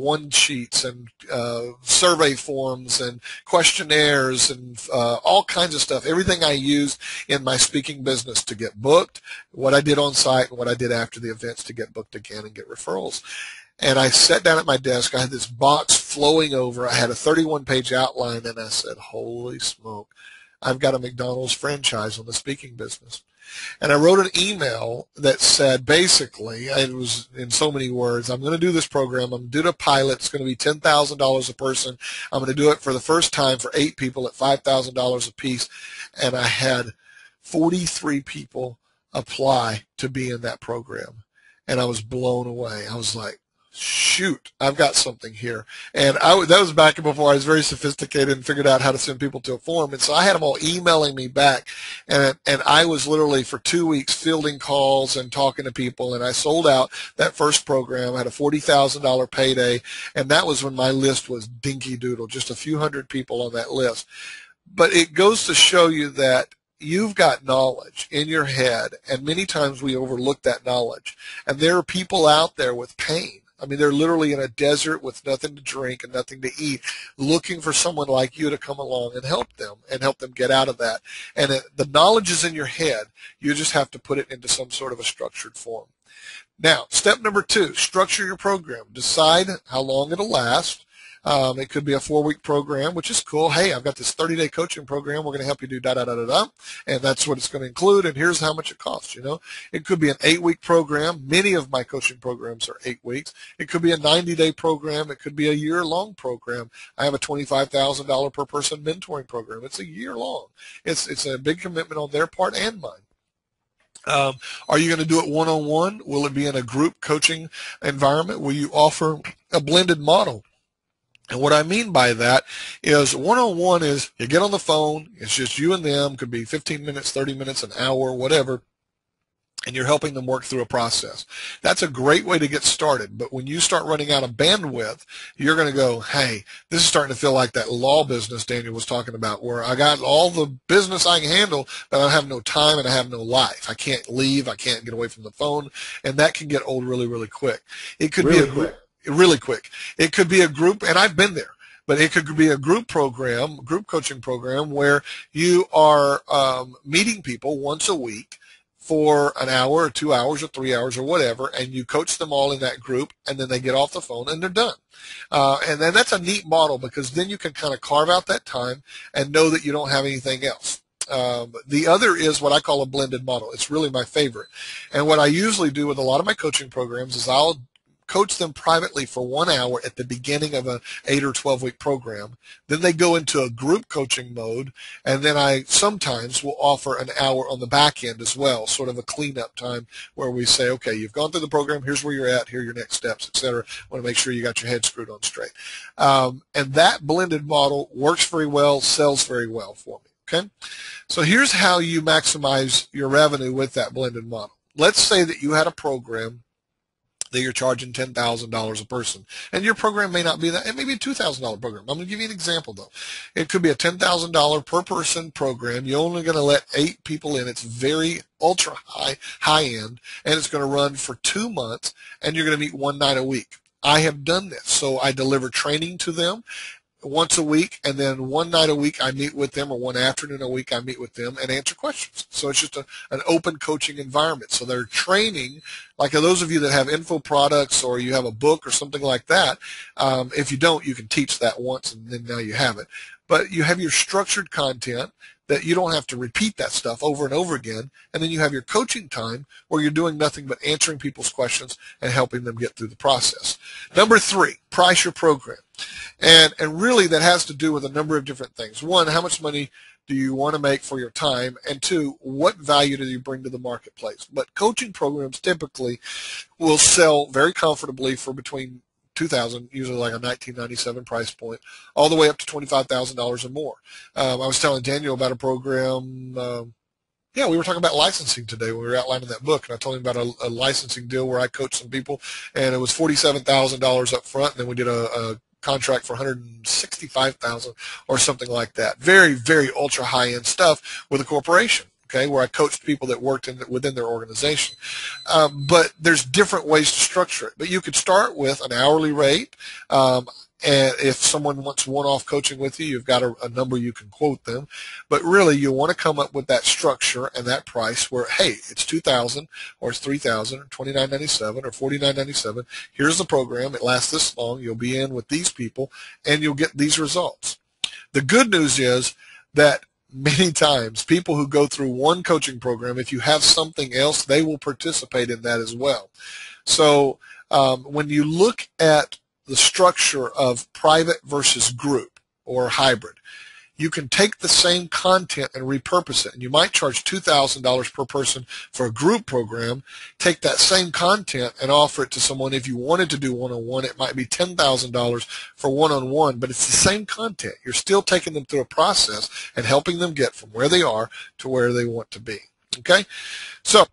one sheets and survey forms and questionnaires and all kinds of stuff, everything I used in my speaking business to get booked, what I did on site and what I did after the events to get booked again and get referrals. And I sat down at my desk. I had this box flowing over. I had a 31-page outline, and I said, holy smoke, I've got a McDonald's franchise on the speaking business. And I wrote an email that said, basically, it was in so many words, I'm going to do this program. I'm doing a pilot. It's going to be $10,000 a person. I'm going to do it for the first time for 8 people at $5,000 a piece. And I had 43 people apply to be in that program. And I was blown away. I was like, shoot, I've got something here. And that was back before I was very sophisticated and figured out how to send people to a form. And so I had them all emailing me back. And I was literally for 2 weeks fielding calls and talking to people. And I sold out that first program. I had a $40,000 payday. And that was when my list was dinky doodle, just a few hundred people on that list. But it goes to show you that you've got knowledge in your head, and many times we overlook that knowledge. And there are people out there with pain. I mean, they're literally in a desert with nothing to drink and nothing to eat, looking for someone like you to come along and help them get out of that. And the knowledge is in your head. You just have to put it into some sort of a structured form. Now, step number 2, structure your program. Decide how long it'll last. It could be a 4-week program, which is cool. Hey, I've got this 30-day coaching program. We're going to help you do da-da-da-da-da, and that's what it's going to include, and here's how much it costs, It could be an 8-week program. Many of my coaching programs are 8 weeks. It could be a 90-day program. It could be a year-long program. I have a $25,000 per person mentoring program. It's a year long. It's a big commitment on their part and mine. Are you going to do it one-on-one? Will it be in a group coaching environment? Will you offer a blended model? And what I mean by that is one-on-one is you get on the phone, it's just you and them, could be 15 minutes, 30 minutes, an hour, whatever, and you're helping them work through a process. That's a great way to get started. But when you start running out of bandwidth, you're going to go, hey, this is starting to feel like that law business Daniel was talking about, where I got all the business I can handle, but I have no time and I have no life. I can't leave. I can't get away from the phone. And that can get old really, really quick. It could be really quick. It could be a group, and I've been there, but it could be a group program, group coaching program, where you are meeting people once a week for an hour or 2 hours or 3 hours or whatever, and you coach them all in that group, and then they get off the phone and they're done. And then that's a neat model, because then you can kind of carve out that time and know that you don't have anything else. The other is what I call a blended model. It's really my favorite. And what I usually do with a lot of my coaching programs is I'll coach them privately for 1 hour at the beginning of an 8 or 12-week program. Then they go into a group coaching mode, and then I sometimes will offer an hour on the back end as well, sort of a cleanup time where we say, okay, you've gone through the program, here's where you're at, here are your next steps, etc. Want to make sure you got your head screwed on straight. And that blended model works very well, sells very well for me. Okay, so here's how you maximize your revenue with that blended model. Let's say that you had a program that you're charging $10,000 a person, and your program may not be that. It may be a $2,000 program. I'm going to give you an example, though. It could be a $10,000 per person program. You're only going to let 8 people in. It's very ultra high end, and it's going to run for 2 months, and you're going to meet 1 night a week. I have done this, so I deliver training to them once a week, and then 1 night a week I meet with them, or 1 afternoon a week I meet with them and answer questions. So it's just an open coaching environment. So they're training, like those of you that have info products or you have a book or something like that, if you don't, you can teach that once and then now you have it. But you have your structured content that you don't have to repeat that stuff over and over again, and then you have your coaching time where you're doing nothing but answering people's questions and helping them get through the process. Number 3, price your program. And really that has to do with a number of different things. 1, how much money do you want to make for your time? And 2, what value do you bring to the marketplace? But coaching programs typically will sell very comfortably for between $2,000, usually like a $19.97 price point, all the way up to $25,000 or more. I was telling Daniel about a program. Yeah, we were talking about licensing today when we were outlining that book, and I told him about a licensing deal where I coached some people, and it was $47,000 up front, and then we did a contract for $165,000 or something like that. Very, very ultra high-end stuff with a corporation. Okay, where I coached people that worked within their organization. But there's different ways to structure it. But you could start with an hourly rate. And if someone wants one-off coaching with you, you've got a number you can quote them. But really, you want to come up with that structure and that price where, hey, it's $2,000 or it's $3,000 or $29.97 or $49.97. Here's the program. It lasts this long. You'll be in with these people, and you'll get these results. The good news is that many times, people who go through one coaching program, if you have something else, they will participate in that as well. So when you look at the structure of private versus group or hybrid, you can take the same content and repurpose it. And you might charge $2,000 per person for a group program, take that same content and offer it to someone. If you wanted to do one-on-one, it might be $10,000 for one-on-one, but it's the same content. You're still taking them through a process and helping them get from where they are to where they want to be. Okay? So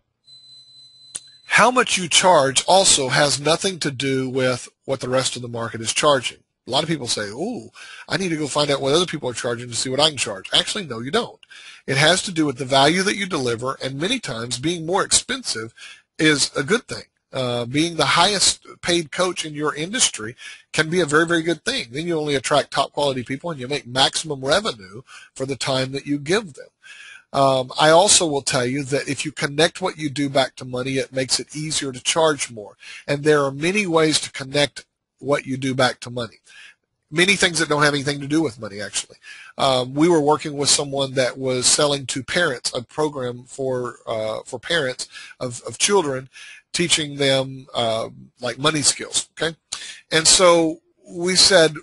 how much you charge also has nothing to do with what the rest of the market is charging. A lot of people say, oh, I need to go find out what other people are charging to see what I can charge. Actually, no, you don't. It has to do with the value that you deliver, and many times being more expensive is a good thing. Being the highest paid coach in your industry can be a very, very good thing. Then you only attract top quality people and you make maximum revenue for the time that you give them. I also will tell you that if you connect what you do back to money, it makes it easier to charge more. And there are many ways to connect what you do back to money. Many things that don't have anything to do with money, actually. We were working with someone that was selling to parents a program for parents of children, teaching them like money skills. Okay, and so we said,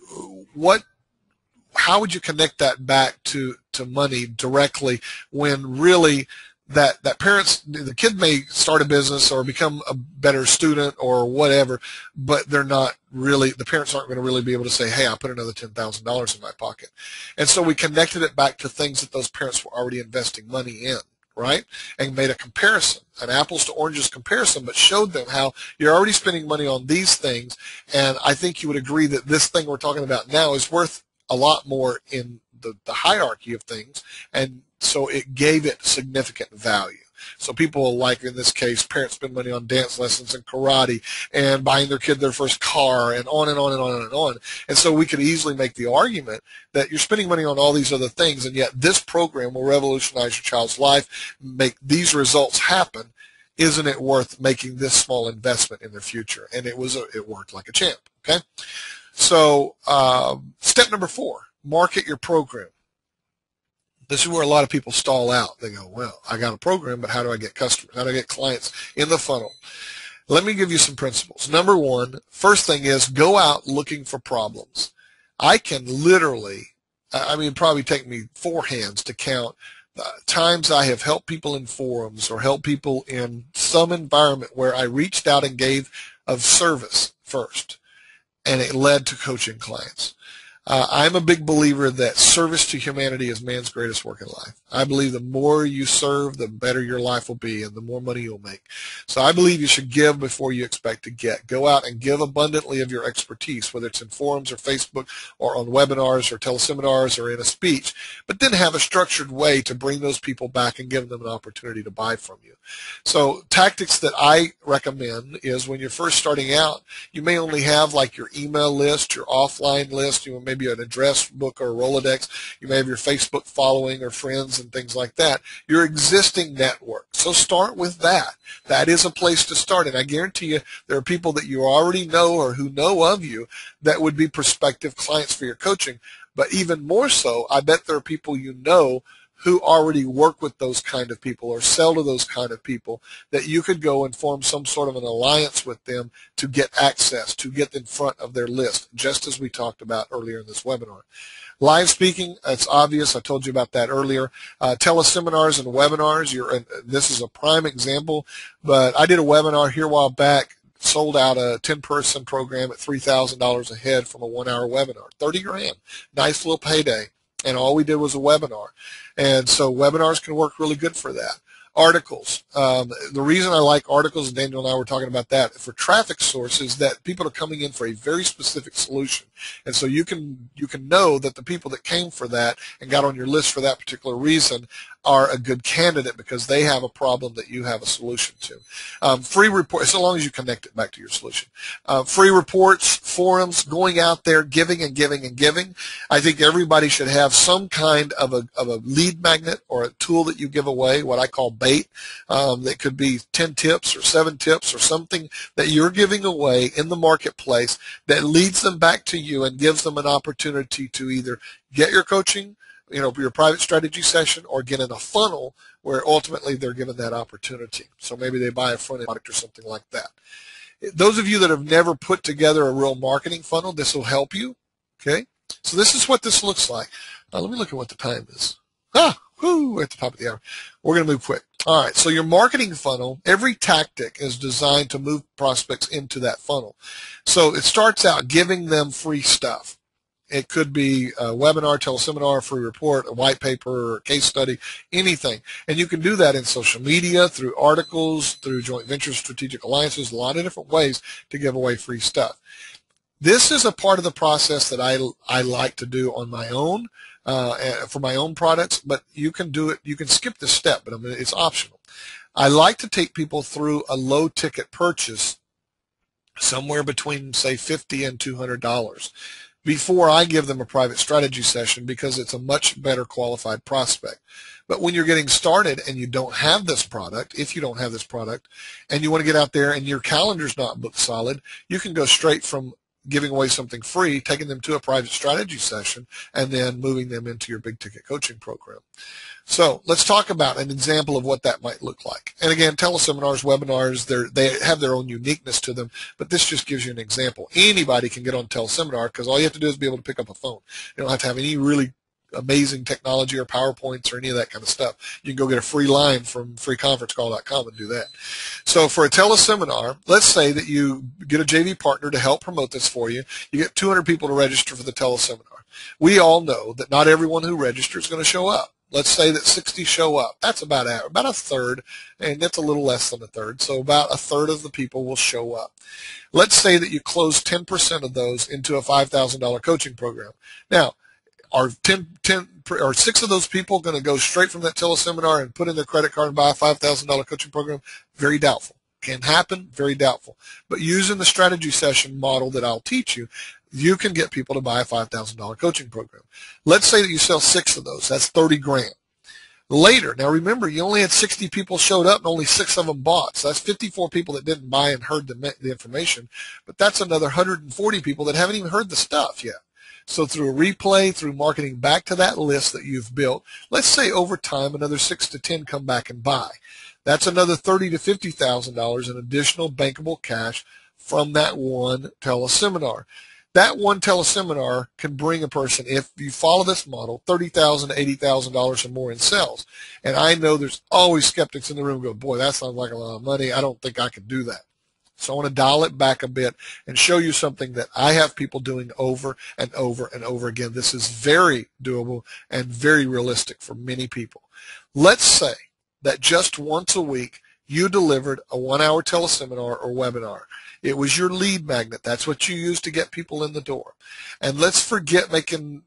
how would you connect that back to money directly when really that parents, the kid may start a business or become a better student or whatever, but they're not really, the parents aren't going to really be able to say, hey, I put another $10,000 in my pocket. And so we connected it back to things that those parents were already investing money in, right? And made a comparison, an apples to oranges comparison, but showed them how you're already spending money on these things. And I think you would agree that this thing we're talking about now is worth a lot more in the hierarchy of things, and so it gave it significant value. So people, like in this case, parents spend money on dance lessons and karate and buying their kid their first car and on and on and on and on. And so we could easily make the argument that you're spending money on all these other things, and yet this program will revolutionize your child's life, make these results happen. Isn't it worth making this small investment in their future? And it worked like a champ. Okay. So step number 4, market your program. This is where a lot of people stall out. They go, well, I got a program, but how do I get customers? How do I get clients in the funnel? Let me give you some principles. Number one, first thing is go out looking for problems. I can literally, probably take me 4 hands to count times I have helped people in forums or helped people in some environment where I reached out and gave of service first, and it led to coaching clients. I'm a big believer that service to humanity is man's greatest work in life. I believe the more you serve, the better your life will be and the more money you'll make. So I believe you should give before you expect to get. Go out and give abundantly of your expertise, whether it's in forums or Facebook or on webinars or teleseminars or in a speech, but then have a structured way to bring those people back and give them an opportunity to buy from you. So tactics that I recommend is when you're first starting out, you may only have like your email list, your offline list, you may maybe an address book or a Rolodex. You may have your Facebook following or friends and things like that. Your existing network. So start with that. That is a place to start. And I guarantee you there are people that you already know or who know of you that would be prospective clients for your coaching. But even more so, I bet there are people you know who already work with those kind of people or sell to those kind of people that you could go and form some sort of an alliance with them to get access, to get in front of their list, just as we talked about earlier in this webinar. Live speaking, it's obvious. I told you about that earlier. Teleseminars and webinars, this is a prime example, but I did a webinar here a while back, sold out a 10-person program at $3,000 a head from a 1-hour webinar, 30 grand, nice little payday. And all we did was a webinar. And so webinars can work really good for that. Articles. The reason I like articles, and Daniel and I were talking about that, for traffic sources, that people are coming in for a very specific solution. And so you can know that the people that came for that and got on your list for that particular reason are a good candidate because they have a problem that you have a solution to. Free reports, so long as you connect it back to your solution. Free reports, forums, going out there, giving and giving and giving. I think everybody should have some kind of a lead magnet or a tool that you give away, what I call bait. That could be 10 tips or 7 tips or something that you're giving away in the marketplace that leads them back to you and gives them an opportunity to either get your coaching, your private strategy session, or get in a funnel where ultimately they're given that opportunity. So maybe they buy a front-end product or something like that. Those of you that have never put together a real marketing funnel, this will help you. Okay? So this is what this looks like. Let me look at what the time is. We're at the top of the hour. We're going to move quick. All right, so your marketing funnel, every tactic is designed to move prospects into that funnel. So it starts out giving them free stuff. It could be a webinar, teleseminar, free report, a white paper, a case study, anything. And you can do that in social media, through articles, through joint ventures, strategic alliances, a lot of different ways to give away free stuff. This is a part of the process that I like to do on my own for my own products, but you can do it. You can skip this step, but it's optional. I like to take people through a low-ticket purchase somewhere between, say, $50 and $200. Before I give them a private strategy session because it's a much better qualified prospect. But when you're getting started and you don't have this product, if you don't have this product, and you want to get out there and your calendar's not booked solid, you can go straight from giving away something free, taking them to a private strategy session, and then moving them into your big ticket coaching program. So let's talk about an example of what that might look like. And again, teleseminars, webinars, they have their own uniqueness to them, but this just gives you an example. Anybody can get on teleseminar because all you have to do is be able to pick up a phone. You don't have to have any really amazing technology or PowerPoints or any of that kind of stuff. You can go get a free line from freeconferencecall.com and do that. So for a teleseminar, let's say that you get a JV partner to help promote this for you. You get 200 people to register for the teleseminar. We all know that not everyone who registers is going to show up. Let's say that 60 show up. That's about a third, and that's a little less than a third. So about a third of the people will show up. Let's say that you close 10% of those into a $5,000 coaching program. Now, are 6 of those people going to go straight from that teleseminar and put in their credit card and buy a $5,000 coaching program? Very doubtful. Can happen, very doubtful. But using the strategy session model that I'll teach you, you can get people to buy a $5,000 coaching program. Let's say that you sell 6 of those. That's 30 grand. Later, now remember, you only had 60 people showed up and only 6 of them bought. So that's 54 people that didn't buy and heard the information. But that's another 140 people that haven't even heard the stuff yet. So through a replay, through marketing back to that list that you've built, let's say over time another 6 to 10 come back and buy. That's another $30,000 to $50,000 in additional bankable cash from that one teleseminar. That one teleseminar can bring a person, if you follow this model, $30,000 to $80,000 or more in sales. And I know there's always skeptics in the room go, boy, that sounds like a lot of money. I don't think I can do that. So I want to dial it back a bit and show you something that I have people doing over and over and over again. This is very doable and very realistic for many people. Let's say that just once a week you delivered a 1-hour teleseminar or webinar. It was your lead magnet. That's what you use to get people in the door. And let's forget getting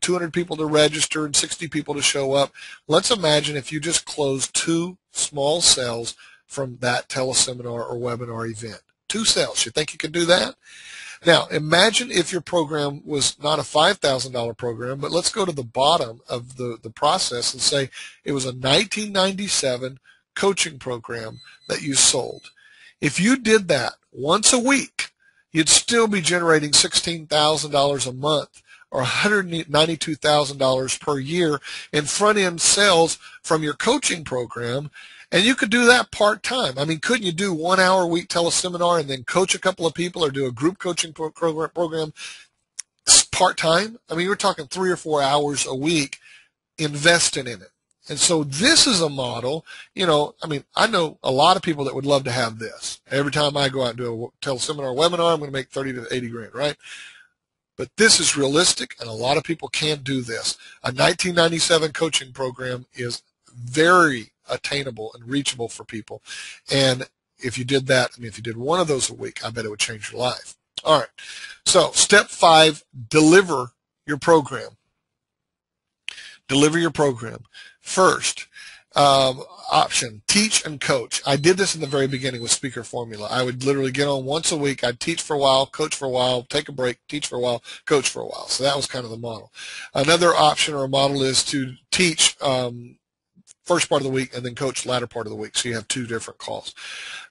200 people to register and 60 people to show up. Let's imagine if you just closed 2 small sales from that teleseminar or webinar event. 2 sales. You think you can do that? Now, imagine if your program was not a $5,000 program, but let's go to the bottom of the process and say it was a 1997 coaching program that you sold. If you did that once a week, you'd still be generating $16,000 a month or $192,000 per year in front-end sales from your coaching program. And you could do that part-time. I mean, couldn't you do 1 hour a week teleseminar and then coach a couple of people or do a group coaching program part-time? I mean, we're talking 3 or 4 hours a week investing in it. And so this is a model, I know a lot of people that would love to have this. Every time I go out and do a teleseminar or webinar, I'm going to make 30 to 80 grand, right? But this is realistic, and a lot of people can do this. A 1997 coaching program is very attainable and reachable for people. And if you did that, if you did 1 of those a week, I bet it would change your life. All right. So step 5, deliver your program. Deliver your program. First, option, teach and coach. I did this in the very beginning with Speaker Formula. I would literally get on once a week. I'd teach for a while, coach for a while, take a break, teach for a while, coach for a while. So that was kind of the model. Another option or a model is to teach first part of the week and then coach latter part of the week. So you have 2 different calls.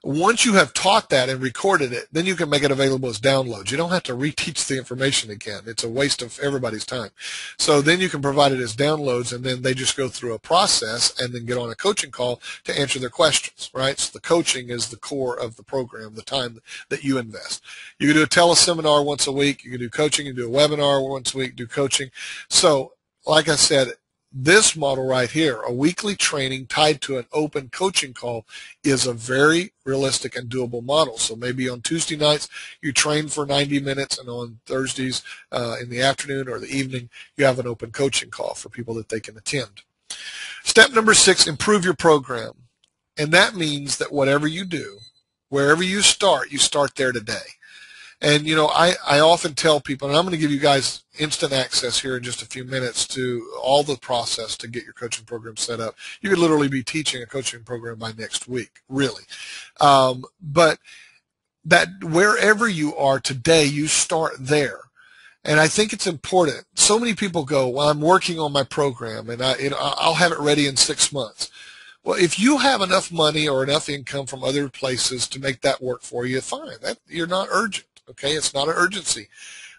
Once you have taught that and recorded it, then you can make it available as downloads. You don't have to reteach the information again. It's a waste of everybody's time. So then you can provide it as downloads, and then they just go through a process and then get on a coaching call to answer their questions, right? So the coaching is the core of the program, the time that you invest. You can do a teleseminar once a week. You can do coaching. You can do a webinar once a week, do coaching. So like I said, this model right here, a weekly training tied to an open coaching call, is a very realistic and doable model. So maybe on Tuesday nights you train for 90 minutes, and on Thursdays in the afternoon or the evening you have an open coaching call for people that they can attend. Step number 6, improve your program. And that means that whatever you do, wherever you start there today. And, I often tell people, and I'm going to give you guys instant access here in just a few minutes to all the process to get your coaching program set up. You could literally be teaching a coaching program by next week, really. But that wherever you are today, you start there. And I think it's important. So many people go, well, I'm working on my program, and I'll have it ready in 6 months. Well, if you have enough money or enough income from other places to make that work for you, fine. You're not urgent. Okay, it's not an urgency.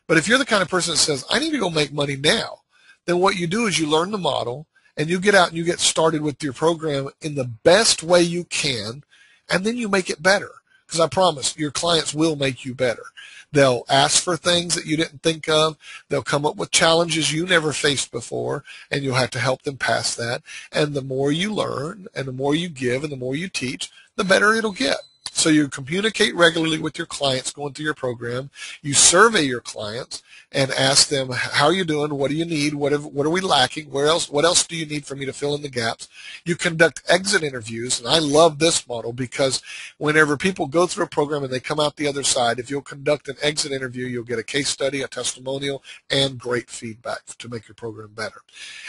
But if you're the kind of person that says, I need to go make money now, then what you do is you learn the model and you get out and you get started with your program in the best way you can, and then you make it better. Because I promise your clients will make you better. They'll ask for things that you didn't think of. They'll come up with challenges you never faced before, and you'll have to help them pass that. And the more you learn and the more you give and the more you teach, the better it'll get. So you communicate regularly with your clients going through your program. You survey your clients and ask them, how are you doing? What do you need? What are we lacking? What else do you need for me to fill in the gaps? You conduct exit interviews, and I love this model because whenever people go through a program and they come out the other side, if you'll conduct an exit interview, you'll get a case study, a testimonial, and great feedback to make your program better.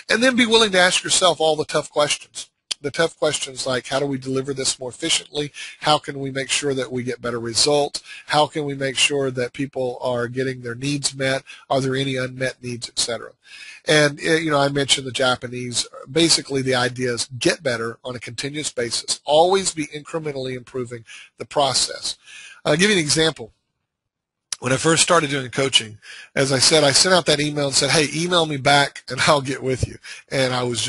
And then be willing to ask yourself all the tough questions. The tough questions like, how do we deliver this more efficiently? How can we make sure that we get better results? How can we make sure that people are getting their needs met? Are there any unmet needs, etc.? And, I mentioned the Japanese. Basically, the idea is get better on a continuous basis. Always be incrementally improving the process. I'll give you an example. When I first started doing coaching, as I said, I sent out that email and said, hey, email me back and I'll get with you. And I was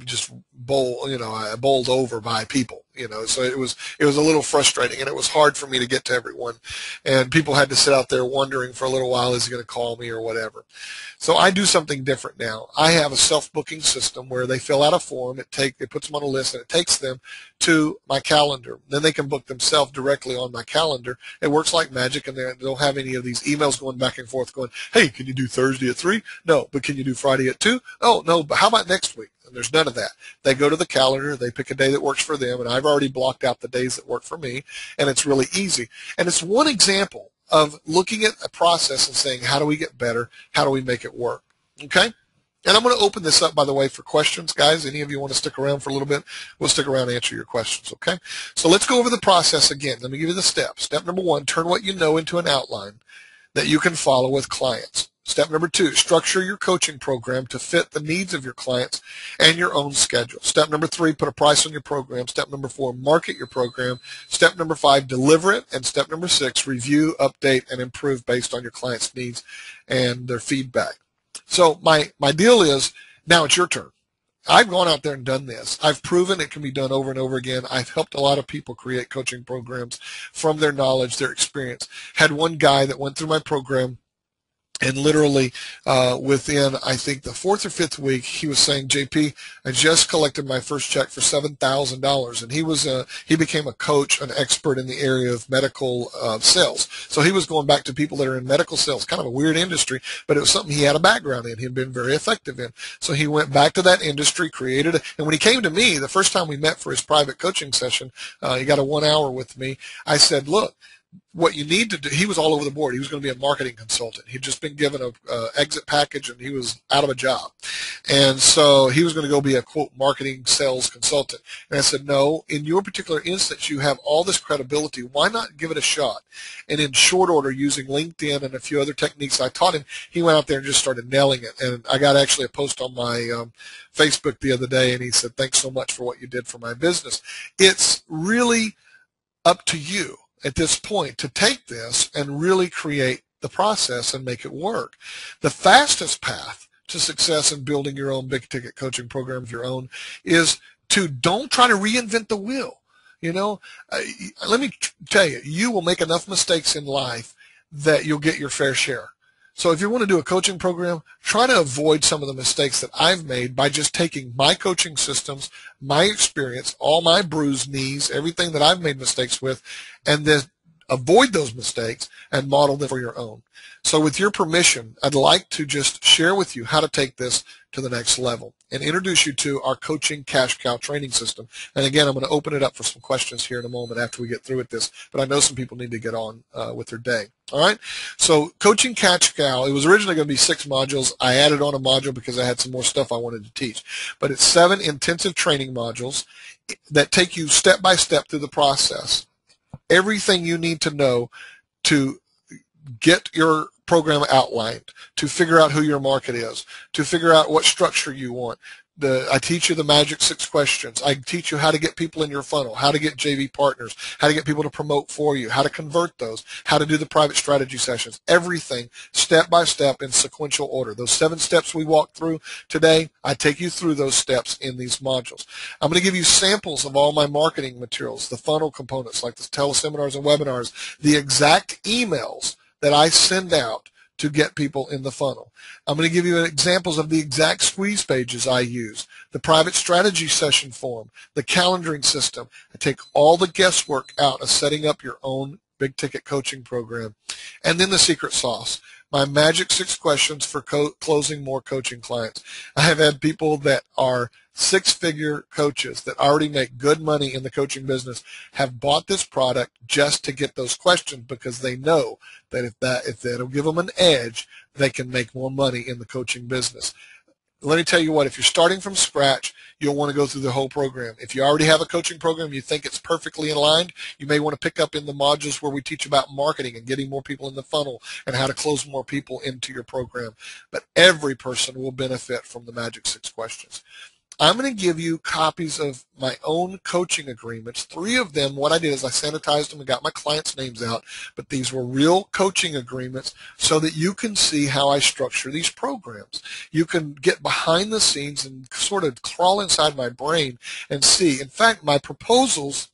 just bowled over by people, so it was a little frustrating, and it was hard for me to get to everyone, and people had to sit out there wondering for a little while, is he going to call me or whatever. So I do something different now. I have a self-booking system where they fill out a form, it puts them on a list, and it takes them to my calendar. Then they can book themselves directly on my calendar. It works like magic, and they don't have any of these emails going back and forth going, hey, can you do Thursday at 3? No, but can you do Friday at 2? Oh, no, but how about next week? And there's none of that. They go to the calendar, they pick a day that works for them, and I've already blocked out the days that work for me, and it's really easy. And it's one example of looking at a process and saying, how do we get better? How do we make it work? Okay? And I'm going to open this up, by the way, for questions. Guys, any of you want to stick around for a little bit? We'll stick around and answer your questions, okay? So let's go over the process again. Let me give you the steps. Step number 1, turn what you know into an outline that you can follow with clients. Step number 2, structure your coaching program to fit the needs of your clients and your own schedule. Step number 3, put a price on your program. Step number 4, market your program. Step number 5, deliver it. And step number 6, review, update, and improve based on your clients' needs and their feedback. So my deal is, now it's your turn. I've gone out there and done this. I've proven it can be done over and over again. I've helped a lot of people create coaching programs from their knowledge, their experience. Had one guy that went through my program, and literally within, I think, the 4th or 5th week, he was saying, JP, I just collected my first check for $7,000. And he became a coach, an expert in the area of medical sales. So he was going back to people that are in medical sales, kind of a weird industry, but it was something he had a background in. He'd been very effective in. So he went back to that industry, created it. And when he came to me, the first time we met for his private coaching session, he got a 1 hour with me. I said, look, what you need to do, he was all over the board. He was going to be a marketing consultant. He'd just been given a exit package, and he was out of a job. And so he was going to go be a, quote, marketing sales consultant. And I said, no, in your particular instance, you have all this credibility. Why not give it a shot? And in short order, using LinkedIn and a few other techniques I taught him, he went out there and just started nailing it. And I got actually a post on my Facebook the other day, and he said, thanks so much for what you did for my business. It's really up to you at this point to take this and really create the process and make it work. The fastest path to success in building your own big ticket coaching program of your own is to don't try to reinvent the wheel. Let me tell you, you will make enough mistakes in life that you'll get your fair share. So if you want to do a coaching program, try to avoid some of the mistakes that I've made by just taking my coaching systems, my experience, all my bruised knees, everything that I've made mistakes with, and then avoid those mistakes and model them for your own. So with your permission, I'd like to just share with you how to take this to the next level and introduce you to our coaching cash cow training system. And again, I'm going to open it up for some questions here in a moment after we get through with this, but I know some people need to get on with their day. All right, so coaching cash cow, it was originally going to be 6 modules. I added on a module because I had some more stuff I wanted to teach. But it's 7 intensive training modules that take you step by step through the process. Everything you need to know to get your program outlined, to figure out who your market is, to figure out what structure you want. I teach you the magic 6 questions. I teach you how to get people in your funnel, how to get JV partners, how to get people to promote for you, how to convert those, how to do the private strategy sessions, everything step by step in sequential order. Those 7 steps we walked through today, I take you through those steps in these modules. I'm going to give you samples of all my marketing materials, the funnel components like the teleseminars and webinars, the exact emails that I send out to get people in the funnel. I'm going to give you examples of the exact squeeze pages I use, the private strategy session form, the calendaring system. I take all the guesswork out of setting up your own big ticket coaching program. And then the secret sauce, my magic 6 questions for closing more coaching clients. I have had people that are 6-figure coaches that already make good money in the coaching business have bought this product just to get those questions because they know that if that'll give them an edge, they can make more money in the coaching business. Let me tell you what, if you're starting from scratch, you'll want to go through the whole program. If you already have a coaching program, you think it's perfectly aligned, you may want to pick up in the modules where we teach about marketing and getting more people in the funnel and how to close more people into your program. But every person will benefit from the magic 6 questions. I'm going to give you copies of my own coaching agreements. 3 of them, what I did is I sanitized them and got my clients' names out, but these were real coaching agreements so that you can see how I structure these programs. You can get behind the scenes and sort of crawl inside my brain and see. In fact, my proposals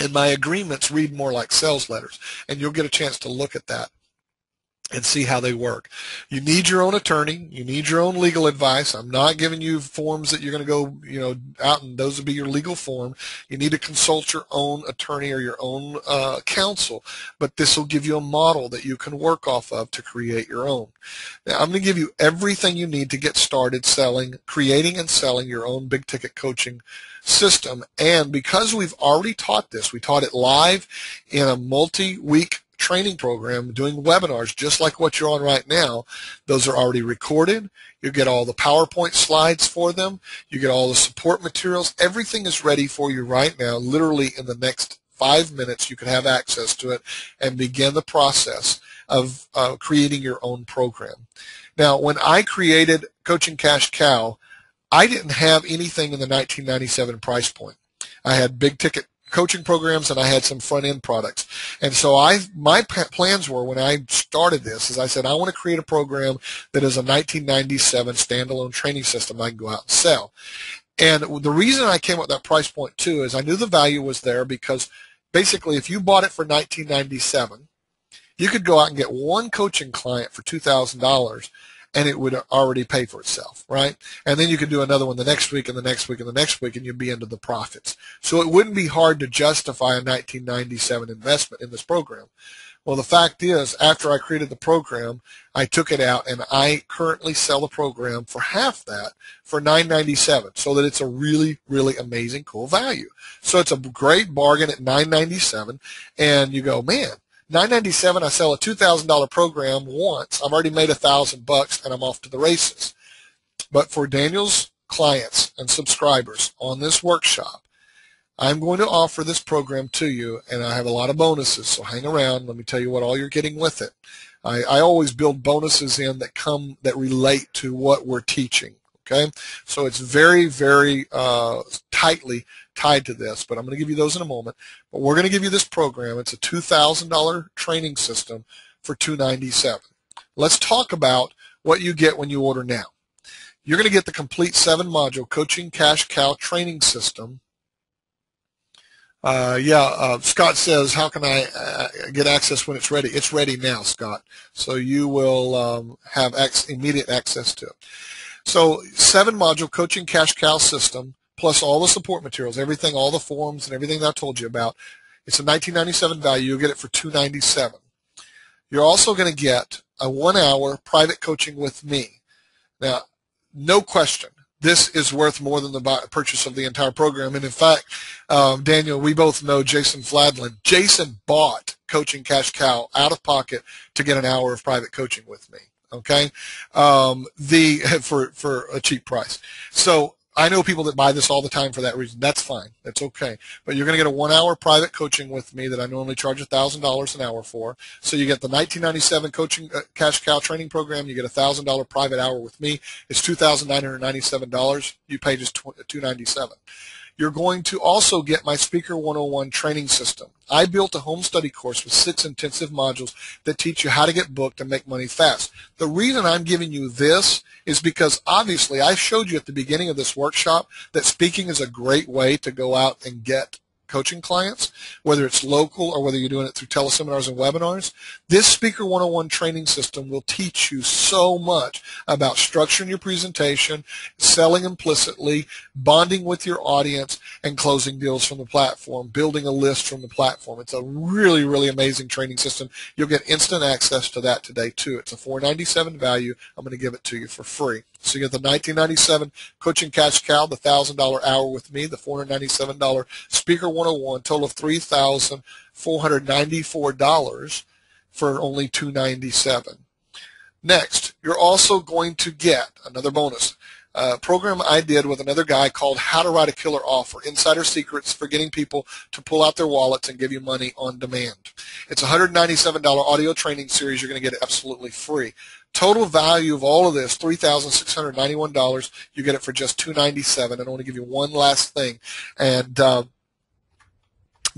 and my agreements read more like sales letters, and you'll get a chance to look at that and see how they work. You need your own attorney. You need your own legal advice. I'm not giving you forms that you're going to go, out and those will be your legal form. You need to consult your own attorney or your own counsel, but this will give you a model that you can work off of to create your own. Now, I'm going to give you everything you need to get started creating and selling your own big ticket coaching system. And because we've already taught this, we taught it live in a multi-week training program, doing webinars just like what you're on right now. Those are already recorded. You get all the PowerPoint slides for them. You get all the support materials. Everything is ready for you right now. Literally in the next 5 minutes, you can have access to it and begin the process of creating your own program. Now, when I created Coaching Cash Cow, I didn't have anything in the 1997 price point. I had big ticket coaching programs, and I had some front-end products. And so my plans were, when I started this, is I said, I want to create a program that is a 1997 standalone training system I can go out and sell. And the reason I came up with that price point, too, is I knew the value was there because basically if you bought it for $19.97, you could go out and get one coaching client for $2,000, and it would already pay for itself, right? And then you could do another one the next week and the next week and the next week, and you'd be into the profits. So it wouldn't be hard to justify a 1997 investment in this program. Well, the fact is, after I created the program, I took it out, and I currently sell the program for half that, for $9.97, so that it's a really, really amazing, cool value. So it's a great bargain at $9.97, and you go, man, $9.97, I sell a $2,000 program once. I've already made $1,000 and I'm off to the races. But for Daniel's clients and subscribers on this workshop, I'm going to offer this program to you, and I have a lot of bonuses, so hang around. Let me tell you what all you're getting with it. I always build bonuses in that relate to what we're teaching. Okay, so it's very, very tightly tied to this, but I'm going to give you those in a moment. But we're going to give you this program. It's a $2,000 training system for $297. Let's talk about what you get when you order now. You're going to get the complete 7-module Coaching Cash Cow training system. Scott says, how can I get access when it's ready? It's ready now, Scott. So you will have immediate access to it. So 7-module Coaching Cash Cow system, plus all the support materials, everything, all the forms and everything that I told you about. It's a $19.97 value. You'll get it for $297. You're also going to get a 1-hour private coaching with me. Now, no question, this is worth more than the purchase of the entire program. And in fact, Daniel, we both know Jason Fladlin. Jason bought Coaching Cash Cow out of pocket to get an hour of private coaching with me. Okay, for a cheap price. So I know people that buy this all the time for that reason. That's fine. That's okay. But you're going to get a 1-hour private coaching with me that I normally charge $1,000 an hour for. So you get the 1997 Coaching Cash Cow training program. You get a $1,000 private hour with me. It's $2,997. You pay just $297. You're going to also get my Speaker 101 training system. I built a home study course with 6 intensive modules that teach you how to get booked and make money fast. The reason I'm giving you this is because obviously I showed you at the beginning of this workshop that speaking is a great way to go out and get coaching clients, whether it's local or whether you're doing it through teleseminars and webinars. This Speaker 101 training system will teach you so much about structuring your presentation, selling implicitly, bonding with your audience, and closing deals from the platform, building a list from the platform. It's a really, really amazing training system. You'll get instant access to that today, too. It's a $497 value. I'm going to give it to you for free. So you get the $1997 Coaching Cash Cow, the $1,000 hour with me, the $497 Speaker 101, total of $3,494 for only $297. Next, you're also going to get another bonus. program I did with another guy called How to Write a Killer Offer, Insider Secrets for Getting People to Pull Out Their Wallets and Give You Money on Demand. It's a $197 audio training series. You're going to get it absolutely free. Total value of all of this, $3,691. You get it for just $297. And I want to give you one last thing. And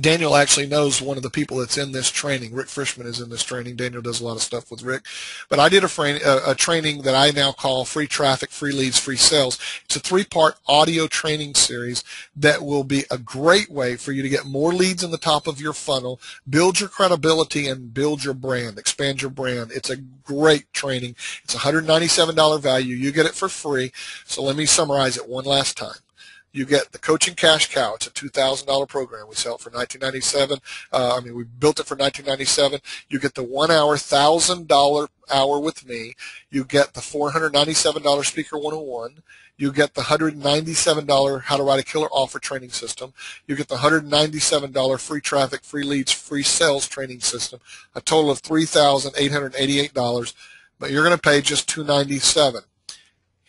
Daniel actually knows one of the people that's in this training. Rick Frischman is in this training. Daniel does a lot of stuff with Rick. But I did a training that I now call Free Traffic, Free Leads, Free Sales. It's a 3-part audio training series that will be a great way for you to get more leads in the top of your funnel, build your credibility, and build your brand, expand your brand. It's a great training. It's a $197 value. You get it for free. So let me summarize it one last time. You get the Coaching Cash Cow. It's a $2,000 program. We sell it for $1997. We built it for $1997. You get the 1 hour, $1,000 hour with me. You get the $497 Speaker 101. You get the $197 How to Write a Killer Offer training system. You get the $197 Free Traffic, Free Leads, Free Sales training system. A total of $3,888. But you're going to pay just $297.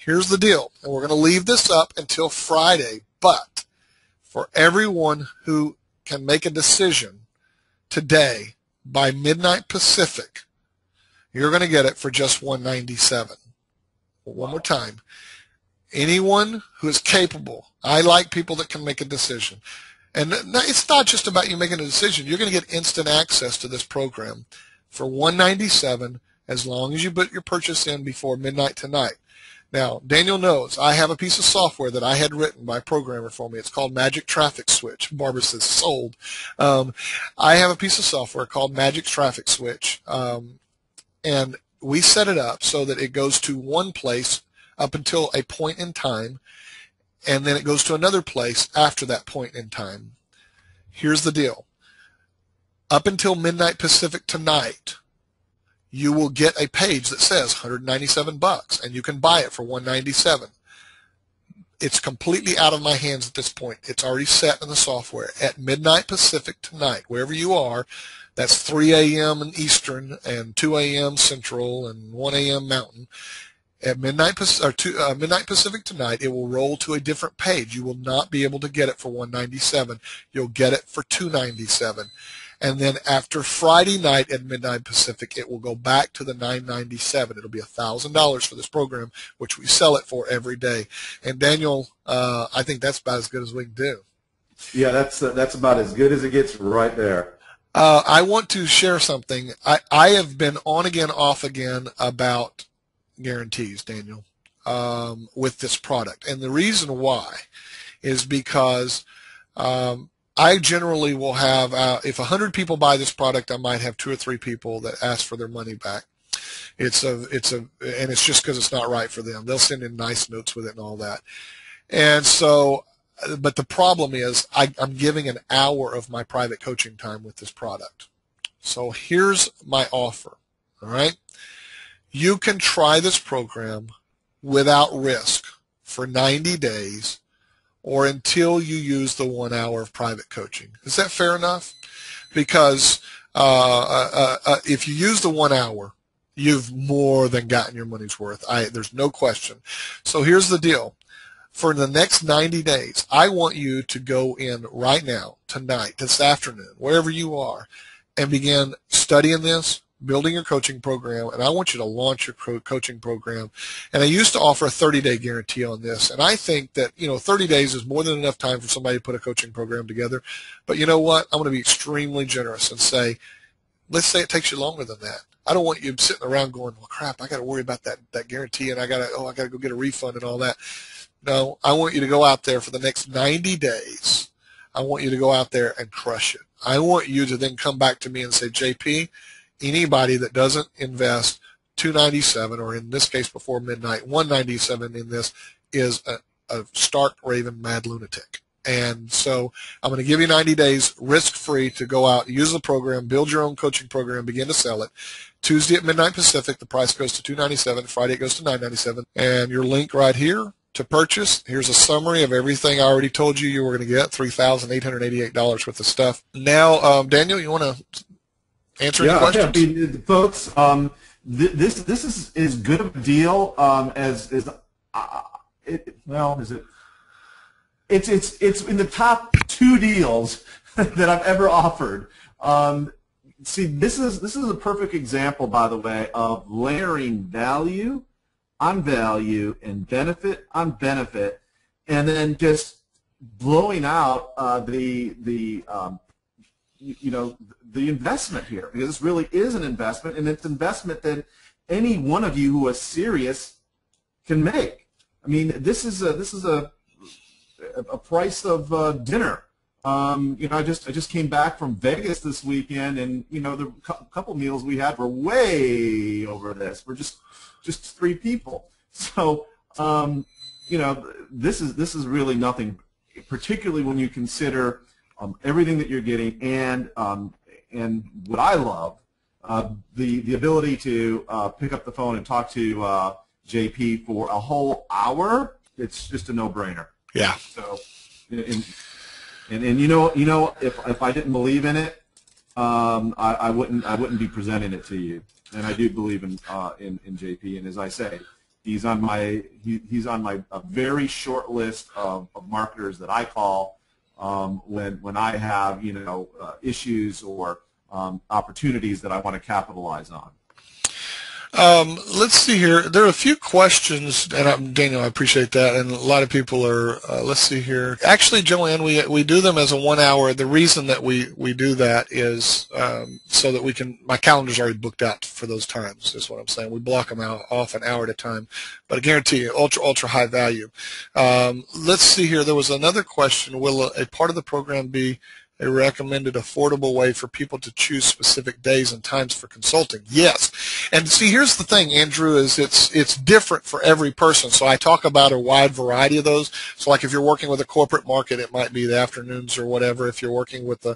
Here's the deal, and we're going to leave this up until Friday, but for everyone who can make a decision today by midnight Pacific, you're going to get it for just $197. One more time. Anyone who is capable, I like people that can make a decision. And it's not just about you making a decision. You're going to get instant access to this program for $197 as long as you put your purchase in before midnight tonight. Now, Daniel knows I have a piece of software that I had written by a programmer for me. It's called Magic Traffic Switch. Barbara says sold. I have a piece of software called Magic Traffic Switch, and we set it up so that it goes to one place up until a point in time, and then it goes to another place after that point in time. Here's the deal. Up until midnight Pacific tonight, you will get a page that says $197, and you can buy it for $197. It's completely out of my hands at this point. It's already set in the software. At midnight Pacific tonight, wherever you are, that's 3 a.m. in Eastern and 2 a.m. Central and 1 a.m. Mountain. At midnight Pacific tonight, it will roll to a different page. You will not be able to get it for $197. You'll get it for $297. And then after Friday night at midnight Pacific, it will go back to the $997. It'll be $1,000 for this program, which we sell it for every day. And Daniel, I think that's about as good as we can do. Yeah, that's about as good as it gets right there. I want to share something. I have been on again, off again about guarantees, Daniel, with this product. And the reason why is because I generally will have, if 100 people buy this product, I might have 2 or 3 people that ask for their money back. And it's just because it's not right for them. They'll send in nice notes with it and all that. And so, but the problem is I'm giving an hour of my private coaching time with this product. So here's my offer, all right? You can try this program without risk for 90 days or until you use the 1 hour of private coaching. Is that fair enough? Because if you use the 1 hour, you've more than gotten your money's worth. There's no question. So here's the deal. For the next 90 days, I want you to go in right now, tonight, this afternoon, wherever you are, and begin studying this, building your coaching program, and I want you to launch your coaching program. And I used to offer a 30-day guarantee on this, and I think that 30 days is more than enough time for somebody to put a coaching program together. But you know what? I'm going to be extremely generous and say, let's say it takes you longer than that. I don't want you sitting around going, well, crap, I got to worry about that guarantee, and I got to go get a refund and all that. No, I want you to go out there for the next 90 days. I want you to go out there and crush it. I want you to then come back to me and say, JP, anybody that doesn't invest $297, or in this case before midnight, $197 in this, is a stark raving mad lunatic. And so I'm going to give you 90 days risk-free to go out, use the program, build your own coaching program, begin to sell it. Tuesday at midnight Pacific, the price goes to $297. Friday it goes to $997. And your link right here to purchase. Here's a summary of everything I already told you were going to get, $3,888 worth of stuff. Now, Daniel, you want to answer any questions? Yeah, folks, this is as good of a deal as well, is it? It's in the top 2 deals that I've ever offered. See, this is a perfect example, by the way, of layering value on value and benefit on benefit, and then just blowing out the investment here, because this really is an investment, and it's an investment that any one of you who is serious can make. I mean, this is a price of dinner. I just came back from Vegas this weekend, and the couple meals we had were way over this. We're just 3 people. So this is really nothing, particularly when you consider everything that you're getting, and what I love, the ability to pick up the phone and talk to JP for a whole hour. It's just a no-brainer. Yeah. So, and if I didn't believe in it, I wouldn't be presenting it to you. And I do believe in JP. And as I say, he's on my a very short list of marketers that I call when I have issues or opportunities that I want to capitalize on. Let's see here. There are a few questions, and Daniel, I appreciate that. And a lot of people are. Let's see here. Actually, Joanne, we do them as a 1 hour. The reason that we do that is so that we can. My calendar's already booked out for those times. Is what I'm saying. We block them out off an hour at a time. But I guarantee you, ultra high value. Let's see here. There was another question. Will a part of the program be a recommended affordable way for people to choose specific days and times for consulting? Yes. And see, here's the thing, Andrew, is it's different for every person. So I talk about a wide variety of those. So like if you're working with a corporate market, it might be the afternoons or whatever. If you're working with a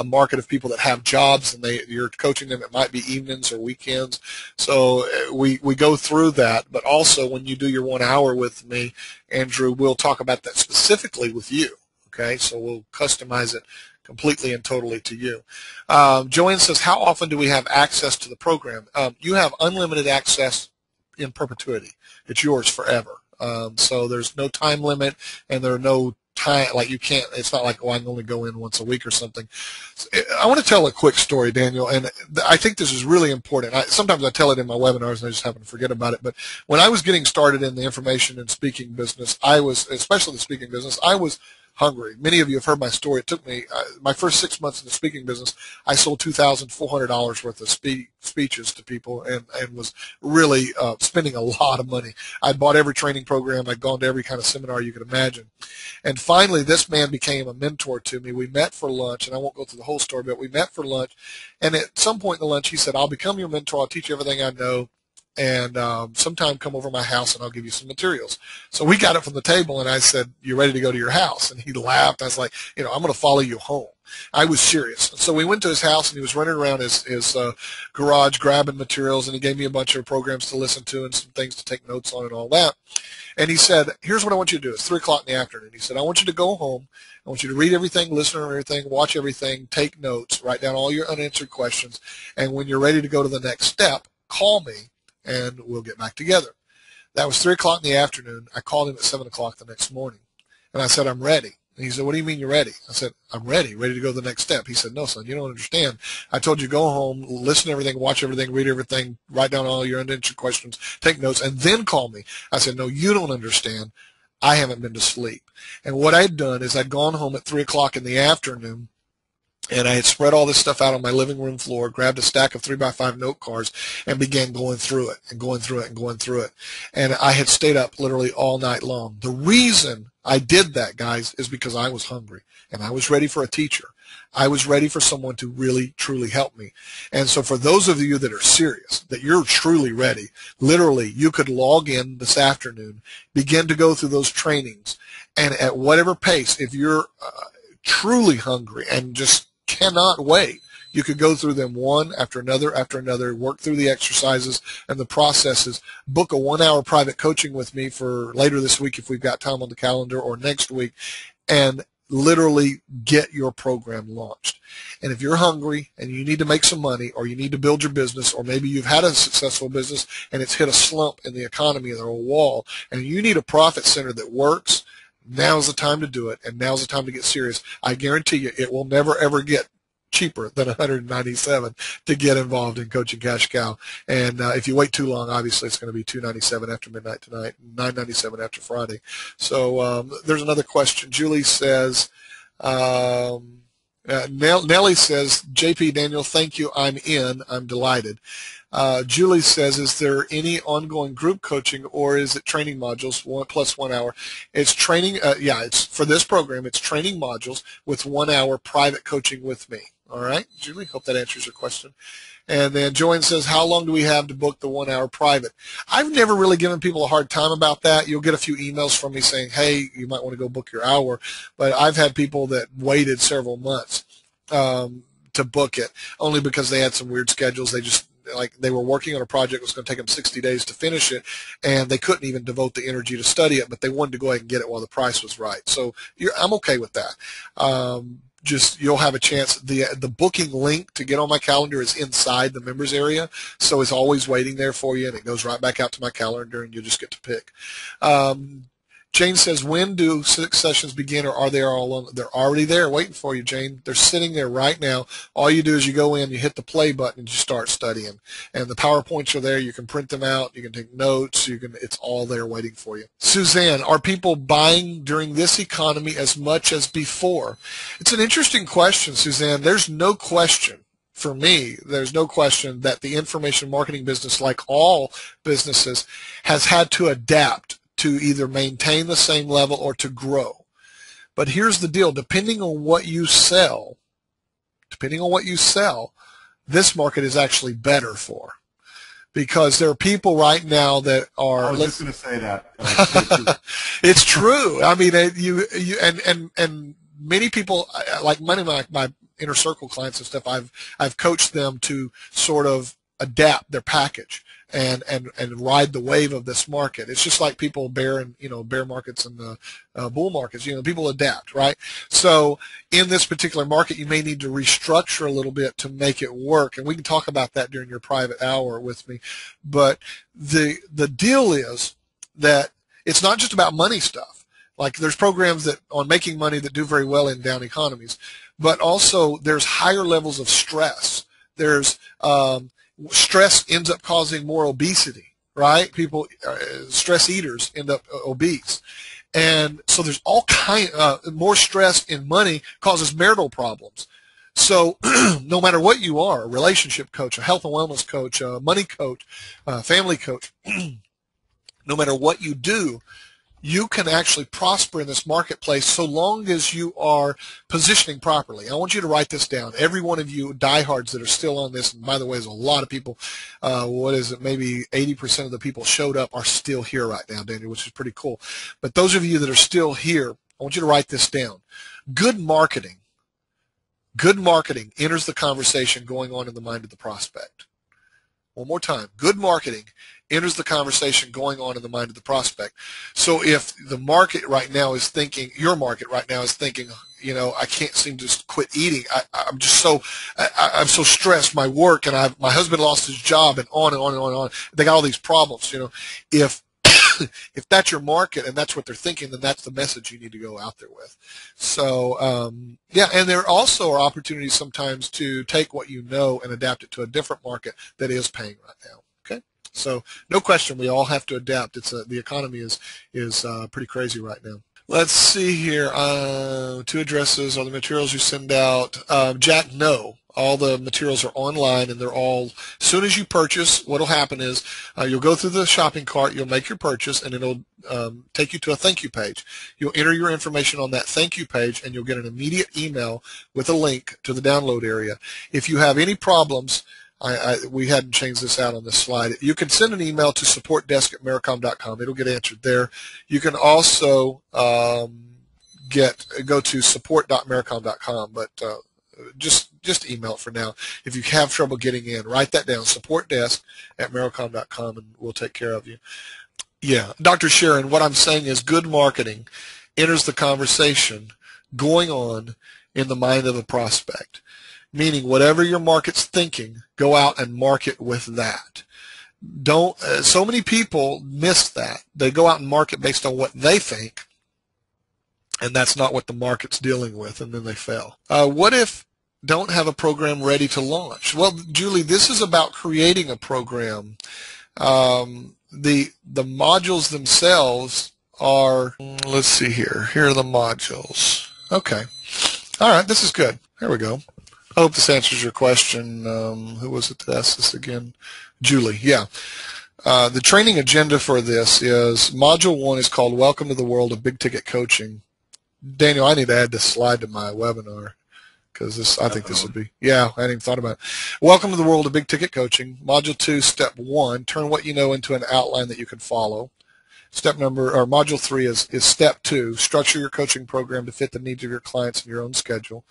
market of people that have jobs and you're coaching them, it might be evenings or weekends. So we go through that. But also when you do your 1 hour with me, Andrew, we'll talk about that specifically with you. Okay, so we'll customize it completely and totally to you. Joanne says, how often do we have access to the program? You have unlimited access in perpetuity. It's yours forever. So there's no time limit, and there are no time, like you can't, it's not like, oh, I can only go in once a week or something. I want to tell a quick story, Daniel, and I think this is really important. Sometimes I tell it in my webinars, and I just happen to forget about it, but when I was getting started in the information and speaking business, especially the speaking business, I was hungry. Many of you have heard my story. It took me, my first 6 months in the speaking business, I sold $2,400 worth of speeches to people and was really spending a lot of money. I'd bought every training program. I'd gone to every kind of seminar you could imagine. And finally, this man became a mentor to me. We met for lunch, and I won't go through the whole story, but we met for lunch. And at some point in the lunch, he said, I'll become your mentor. I'll teach you everything I know. And sometime come over my house and I'll give you some materials. So we got it from the table, and I said, you ready to go to your house? And he laughed. I was like, I'm going to follow you home. I was serious. And so we went to his house, and he was running around his garage grabbing materials, and he gave me a bunch of programs to listen to and some things to take notes on and all that. And he said, here's what I want you to do. It's 3 o'clock in the afternoon. He said, I want you to go home. I want you to read everything, listen to everything, watch everything, take notes, write down all your unanswered questions, and when you're ready to go to the next step, call me, and we'll get back together. That was 3 o'clock in the afternoon. I called him at 7 o'clock the next morning, and I said, I'm ready. And he said, what do you mean you're ready? I said, I'm ready to go to the next step. He said, no, son, you don't understand. I told you go home, listen to everything, watch everything, read everything, write down all your unanswered questions, take notes, and then call me. I said, no, you don't understand. I haven't been to sleep. And what I'd done is I'd gone home at 3 o'clock in the afternoon, and I had spread all this stuff out on my living room floor, grabbed a stack of 3x5 note cards, and began going through it and going through it and going through it. And I had stayed up literally all night long. The reason I did that, guys, is because I was hungry, and I was ready for a teacher. I was ready for someone to really, truly help me. And so for those of you that are serious, that you're truly ready, literally, you could log in this afternoon, begin to go through those trainings, and at whatever pace, if you're truly hungry and just cannot wait, you could go through them one after another, work through the exercises and the processes, book a 1 hour private coaching with me for later this week if we've got time on the calendar, or next week, and literally get your program launched. And if you're hungry and you need to make some money, or you need to build your business, or maybe you've had a successful business and it's hit a slump in the economy or a wall, and you need a profit center that works, now's the time to do it, and now's the time to get serious. I guarantee you it will never, ever get cheaper than $197 to get involved in Coaching Cash Cow. And if you wait too long, obviously it's going to be $297 after midnight tonight, $997 after Friday. So there's another question. Julie says, Nellie says, JP Daniel, thank you. I'm in. I'm delighted. Julie says, is there any ongoing group coaching, or is it training modules, 1 + 1 hour? It's training. Yeah, it's for this program. It's training modules with 1 hour private coaching with me. All right, Julie, hope that answers your question. And then Joanne says, how long do we have to book the 1 hour private? I've never really given people a hard time about that. You'll get a few emails from me saying, hey, you might want to go book your hour. But I've had people that waited several months to book it, only because they had some weird schedules. They were working on a project that was going to take them 60 days to finish it, and they couldn't even devote the energy to study it, but they wanted to go ahead and get it while the price was right. So I'm okay with that. You'll have a chance. The booking link to get on my calendar is inside the members area, so it's always waiting there for you, and it goes right back out to my calendar, and you just get to pick. Jane says, when do 6 sessions begin, or are they all on? They're already there waiting for you, Jane. They're sitting there right now. All you do is you go in, you hit the play button, and you start studying. And the PowerPoints are there. You can print them out. You can take notes. It's all there waiting for you. Suzanne, are people buying during this economy as much as before? It's an interesting question, Suzanne. There's no question. For me, there's no question that the information marketing business, like all businesses, has had to adapt to either maintain the same level or to grow. But here's the deal. Depending on what you sell, this market is actually better for. Because there are people right now that are. I was just going to say that. It's true. I mean, and many people, like many of my inner circle clients and stuff, I've coached them to sort of adapt their package and ride the wave of this market. It's just like people bear markets and the bull markets. People adapt, right? So in this particular market, you may need to restructure a little bit to make it work, and we can talk about that during your private hour with me. But the deal is that it's not just about money stuff. Like there's programs that on making money that do very well in down economies, but also there's higher levels of stress. There's stress ends up causing more obesity, right? People, stress eaters end up obese. And so there's all more stress in money causes marital problems. So no matter what you are, a relationship coach, a health and wellness coach, a money coach, a family coach, no matter what you do, you can actually prosper in this marketplace so long as you are positioning properly. I want you to write this down. Every one of you diehards that are still on this, and by the way, there's a lot of people, maybe 80% of the people showed up are still here right now, Daniel, which is pretty cool. But those of you that are still here, I want you to write this down. Good marketing enters the conversation going on in the mind of the prospect. One more time. Good marketing enters the conversation going on in the mind of the prospect. So if the market right now is thinking, your market right now is thinking, I can't seem to quit eating. I'm so stressed, my work, and my husband lost his job, and on and on and on and on. They got all these problems, If if that's your market and that's what they're thinking, then that's the message you need to go out there with. So, and there also are opportunities sometimes to take what you know and adapt it to a different market that is paying right now. Okay, so no question, we all have to adapt. The economy is pretty crazy right now. Let's see here. 2 addresses are the materials you send out. Jack, no. All the materials are online, and they're all, as soon as you purchase, what will happen is you'll go through the shopping cart, you'll make your purchase, and it'll take you to a thank you page. You'll enter your information on that thank you page, and you'll get an immediate email with a link to the download area. If you have any problems, we hadn't changed this out on this slide. You can send an email to supportdesk@maricom.com. It'll get answered there. You can also go to support.maricom.com, but just email it for now. If you have trouble getting in, write that down, supportdesk@maricom.com, and we'll take care of you. Yeah, Dr. Sharon, what I'm saying is good marketing enters the conversation going on in the mind of a prospect. Meaning whatever your market's thinking, go out and market with that. Don't. So many people miss that. They go out and market based on what they think, and that's not what the market's dealing with, and then they fail. What if don't have a program ready to launch? Well, Julie, this is about creating a program. The modules themselves are, let's see here. Here are the modules. Okay. All right, this is good. Here we go. I hope this answers your question. Who was it that asked this again? Julie, yeah. The training agenda for this is Module 1 is called Welcome to the World of Big Ticket Coaching. Daniel, I need to add this slide to my webinar because I think this would be, yeah, I hadn't even thought about it. Welcome to the World of Big Ticket Coaching. Module 2, Step 1, turn what you know into an outline that you can follow. Module 3 is Step 2, structure your coaching program to fit the needs of your clients in your own schedule.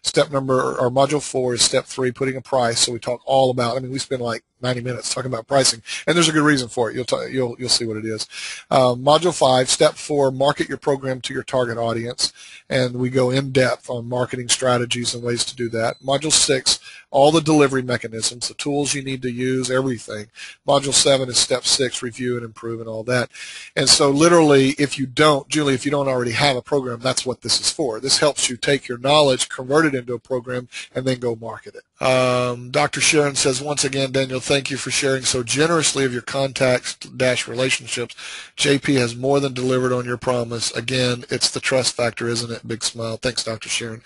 Module 4 is Step 3, putting a price. So we talk all about, we spend like 90 minutes talking about pricing, and there's a good reason for it. You'll see what it is. Module 5, Step 4, market your program to your target audience, and we go in depth on marketing strategies and ways to do that. Module 6, all the delivery mechanisms, the tools you need to use, everything. Module 7 is Step 6, review and improve and all that. And so literally, Julie, if you don't already have a program, that's what this is for. This helps you take your knowledge, convert it into a program, and then go market it. Dr. Sharon says, once again, Daniel, thank you for sharing so generously of your contacts-relationships. JP has more than delivered on your promise. Again, it's the trust factor, isn't it? Big smile. Thanks, Dr. Sharon.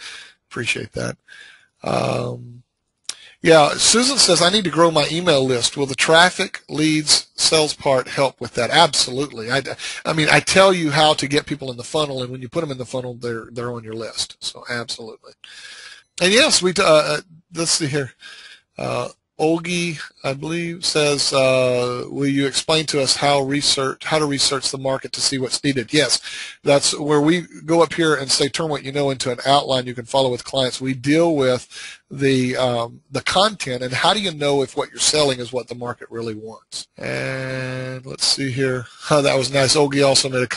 Appreciate that. Yeah, Susan says, I need to grow my email list. Will the traffic, leads, sales part help with that? Absolutely. I tell you how to get people in the funnel, and when you put them in the funnel, they're on your list. So absolutely. And yes, let's see here. Olgi, I believe, says, will you explain to us how to research the market to see what's needed? Yes, that's where we go up here and say, turn what you know into an outline you can follow with clients. We deal with the content, and how do you know if what you're selling is what the market really wants? And let's see here. Oh, that was nice. Olgi also made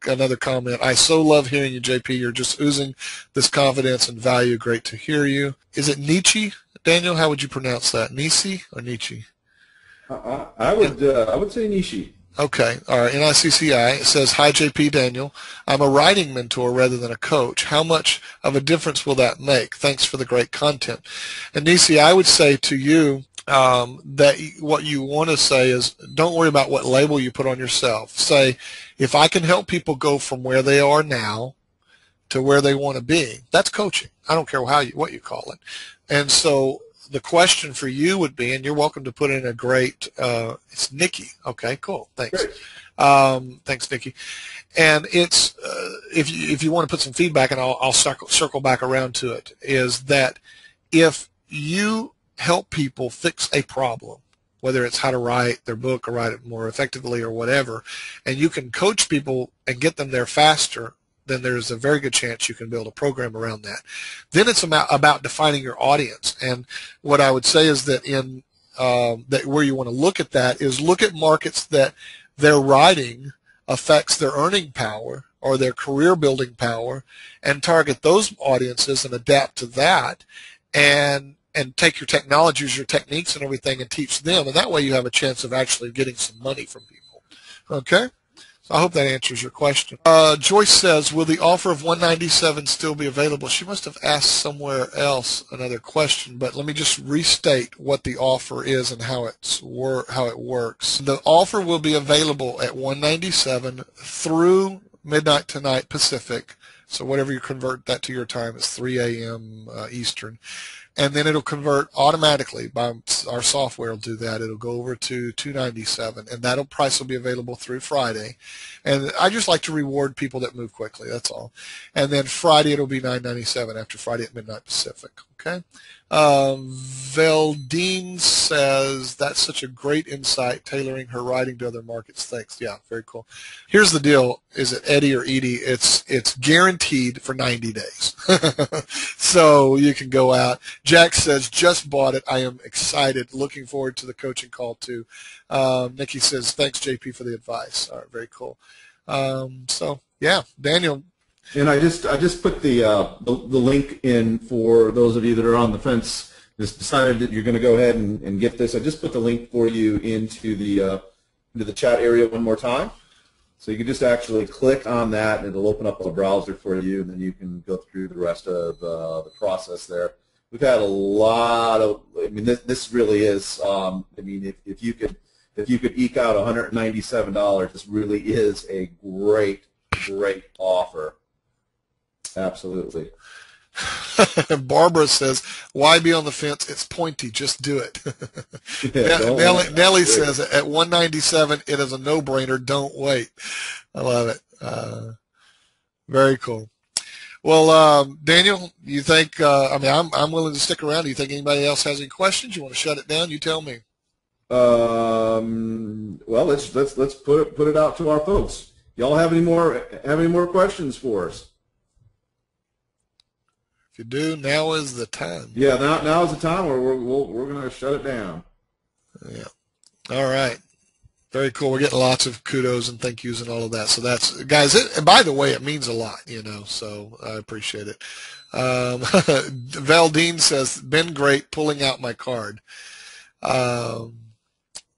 another comment. I so love hearing you, JP. You're just oozing this confidence and value. Great to hear you. Is it Nietzsche? Daniel, how would you pronounce that? Nietzsche or Nietzsche? I would say Nietzsche. Okay, all right. NICCI, it says, hi, JP Daniel. I'm a writing mentor rather than a coach. How much of a difference will that make? Thanks for the great content. And Nietzsche, I would say to you that what you want to say is don't worry about what label you put on yourself. Say, if I can help people go from where they are now to where they want to be, that's coaching. I don't care what you call it. And so the question for you would be, and you're welcome to put in a great, it's Nikki. Okay, cool. Thanks. Thanks, Nikki. And it's, if you want to put some feedback, and I'll circle back around to it, is that if you help people fix a problem, whether it's how to write their book or write it more effectively or whatever, and you can coach people and get them there faster, then there's a very good chance you can build a program around that. Then it's about defining your audience. And what I would say is that that where you want to look at that is look at markets that their writing affects their earning power or their career building power, and target those audiences and adapt to that, and take your technologies, your techniques and everything, and teach them. And that way you have a chance of actually getting some money from people. Okay? I hope that answers your question. Joyce says, will the offer of $197 still be available? She must have asked somewhere else another question, but let me just restate what the offer is and how it works. The offer will be available at $197 through midnight tonight Pacific. So whatever you convert that to your time, it's 3 a.m. Eastern. And then it'll convert automatically by our software will do that. It'll go over to $297, and that price will be available through Friday. And I just like to reward people that move quickly. That's all. And then Friday it'll be $997 after Friday at midnight Pacific. Okay. Veldine says, that's such a great insight, tailoring her writing to other markets. Thanks. Yeah, very cool. Here's the deal. Is it Eddie or Edie? It's guaranteed for 90 days. So you can go out. Jack says, just bought it. I am excited. Looking forward to the coaching call too. Nikki says, thanks, JP, for the advice. All right, very cool. So, yeah, Daniel, And I just put the link in for those of you that are on the fence. Just decided that you're going to go ahead and get this. I just put the link for you into the chat area one more time. So you can just actually click on that, and it'll open up a browser for you, and then you can go through the rest of the process there. We've had a lot of. I mean, this really is. I mean, if you could eke out $197, this really is a great offer. Absolutely. Barbara says, "Why be on the fence? It's pointy. Just do it." Yeah, Nellie says, "At $197, it is a no-brainer. Don't wait." I love it. Very cool. Well, Daniel, you think? I mean, I'm willing to stick around. Do you think anybody else has any questions? You want to shut it down? You tell me. Well, let's put it out to our folks. Y'all have any more questions for us? If you do, now is the time. Yeah, now is the time where we're going to shut it down. Yeah. All right. Very cool. We're getting lots of kudos and thank yous and all of that. So that's, guys, and by the way, it means a lot, so I appreciate it. Valdine says, "Been great pulling out my card."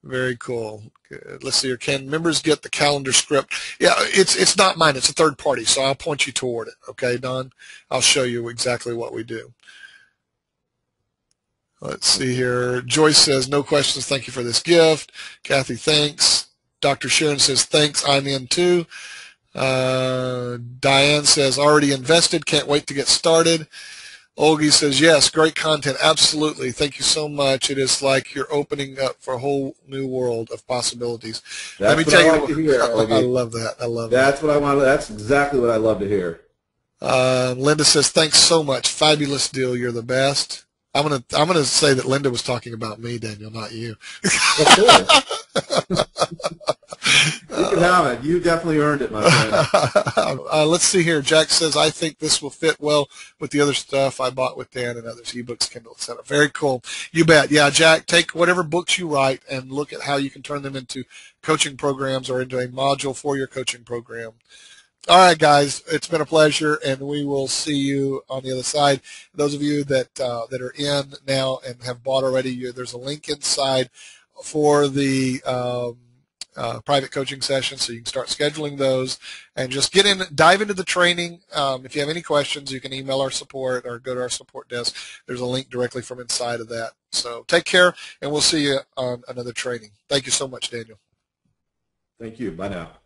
Very cool. Good. Let's see here. Can members get the calendar script? Yeah, it's not mine. It's a third party, so I'll point you toward it. Okay, Don? I'll show you exactly what we do. Let's see here. Joyce says, "No questions. Thank you for this gift." Kathy, thanks. Dr. Sharon says, "Thanks. I'm in too." Diane says, "Already invested. Can't wait to get started." Olgie says, "Yes, great content. Absolutely. Thank you so much. It is like you're opening up for a whole new world of possibilities." Let me tell you. I love that. I love that. That's what I want. That's exactly what I love to hear. Linda says, "Thanks so much. Fabulous deal. You're the best." I'm gonna say that Linda was talking about me, Daniel, not you. Of course. You can have it. You definitely earned it, my friend. Let's see here. Jack says, "I think this will fit well with the other stuff I bought with Dan and others, ebooks, Kindle, etc." Very cool. You bet. Yeah, Jack, take whatever books you write and look at how you can turn them into coaching programs or into a module for your coaching program. All right, guys, it's been a pleasure, and we will see you on the other side. Those of you that are in now and have bought already, there's a link inside for the private coaching sessions, so you can start scheduling those and just dive into the training. If you have any questions, you can email our support or go to our support desk. There's a link directly from inside of that. So take care, and we'll see you on another training. Thank you so much, Daniel. Thank you. Bye now.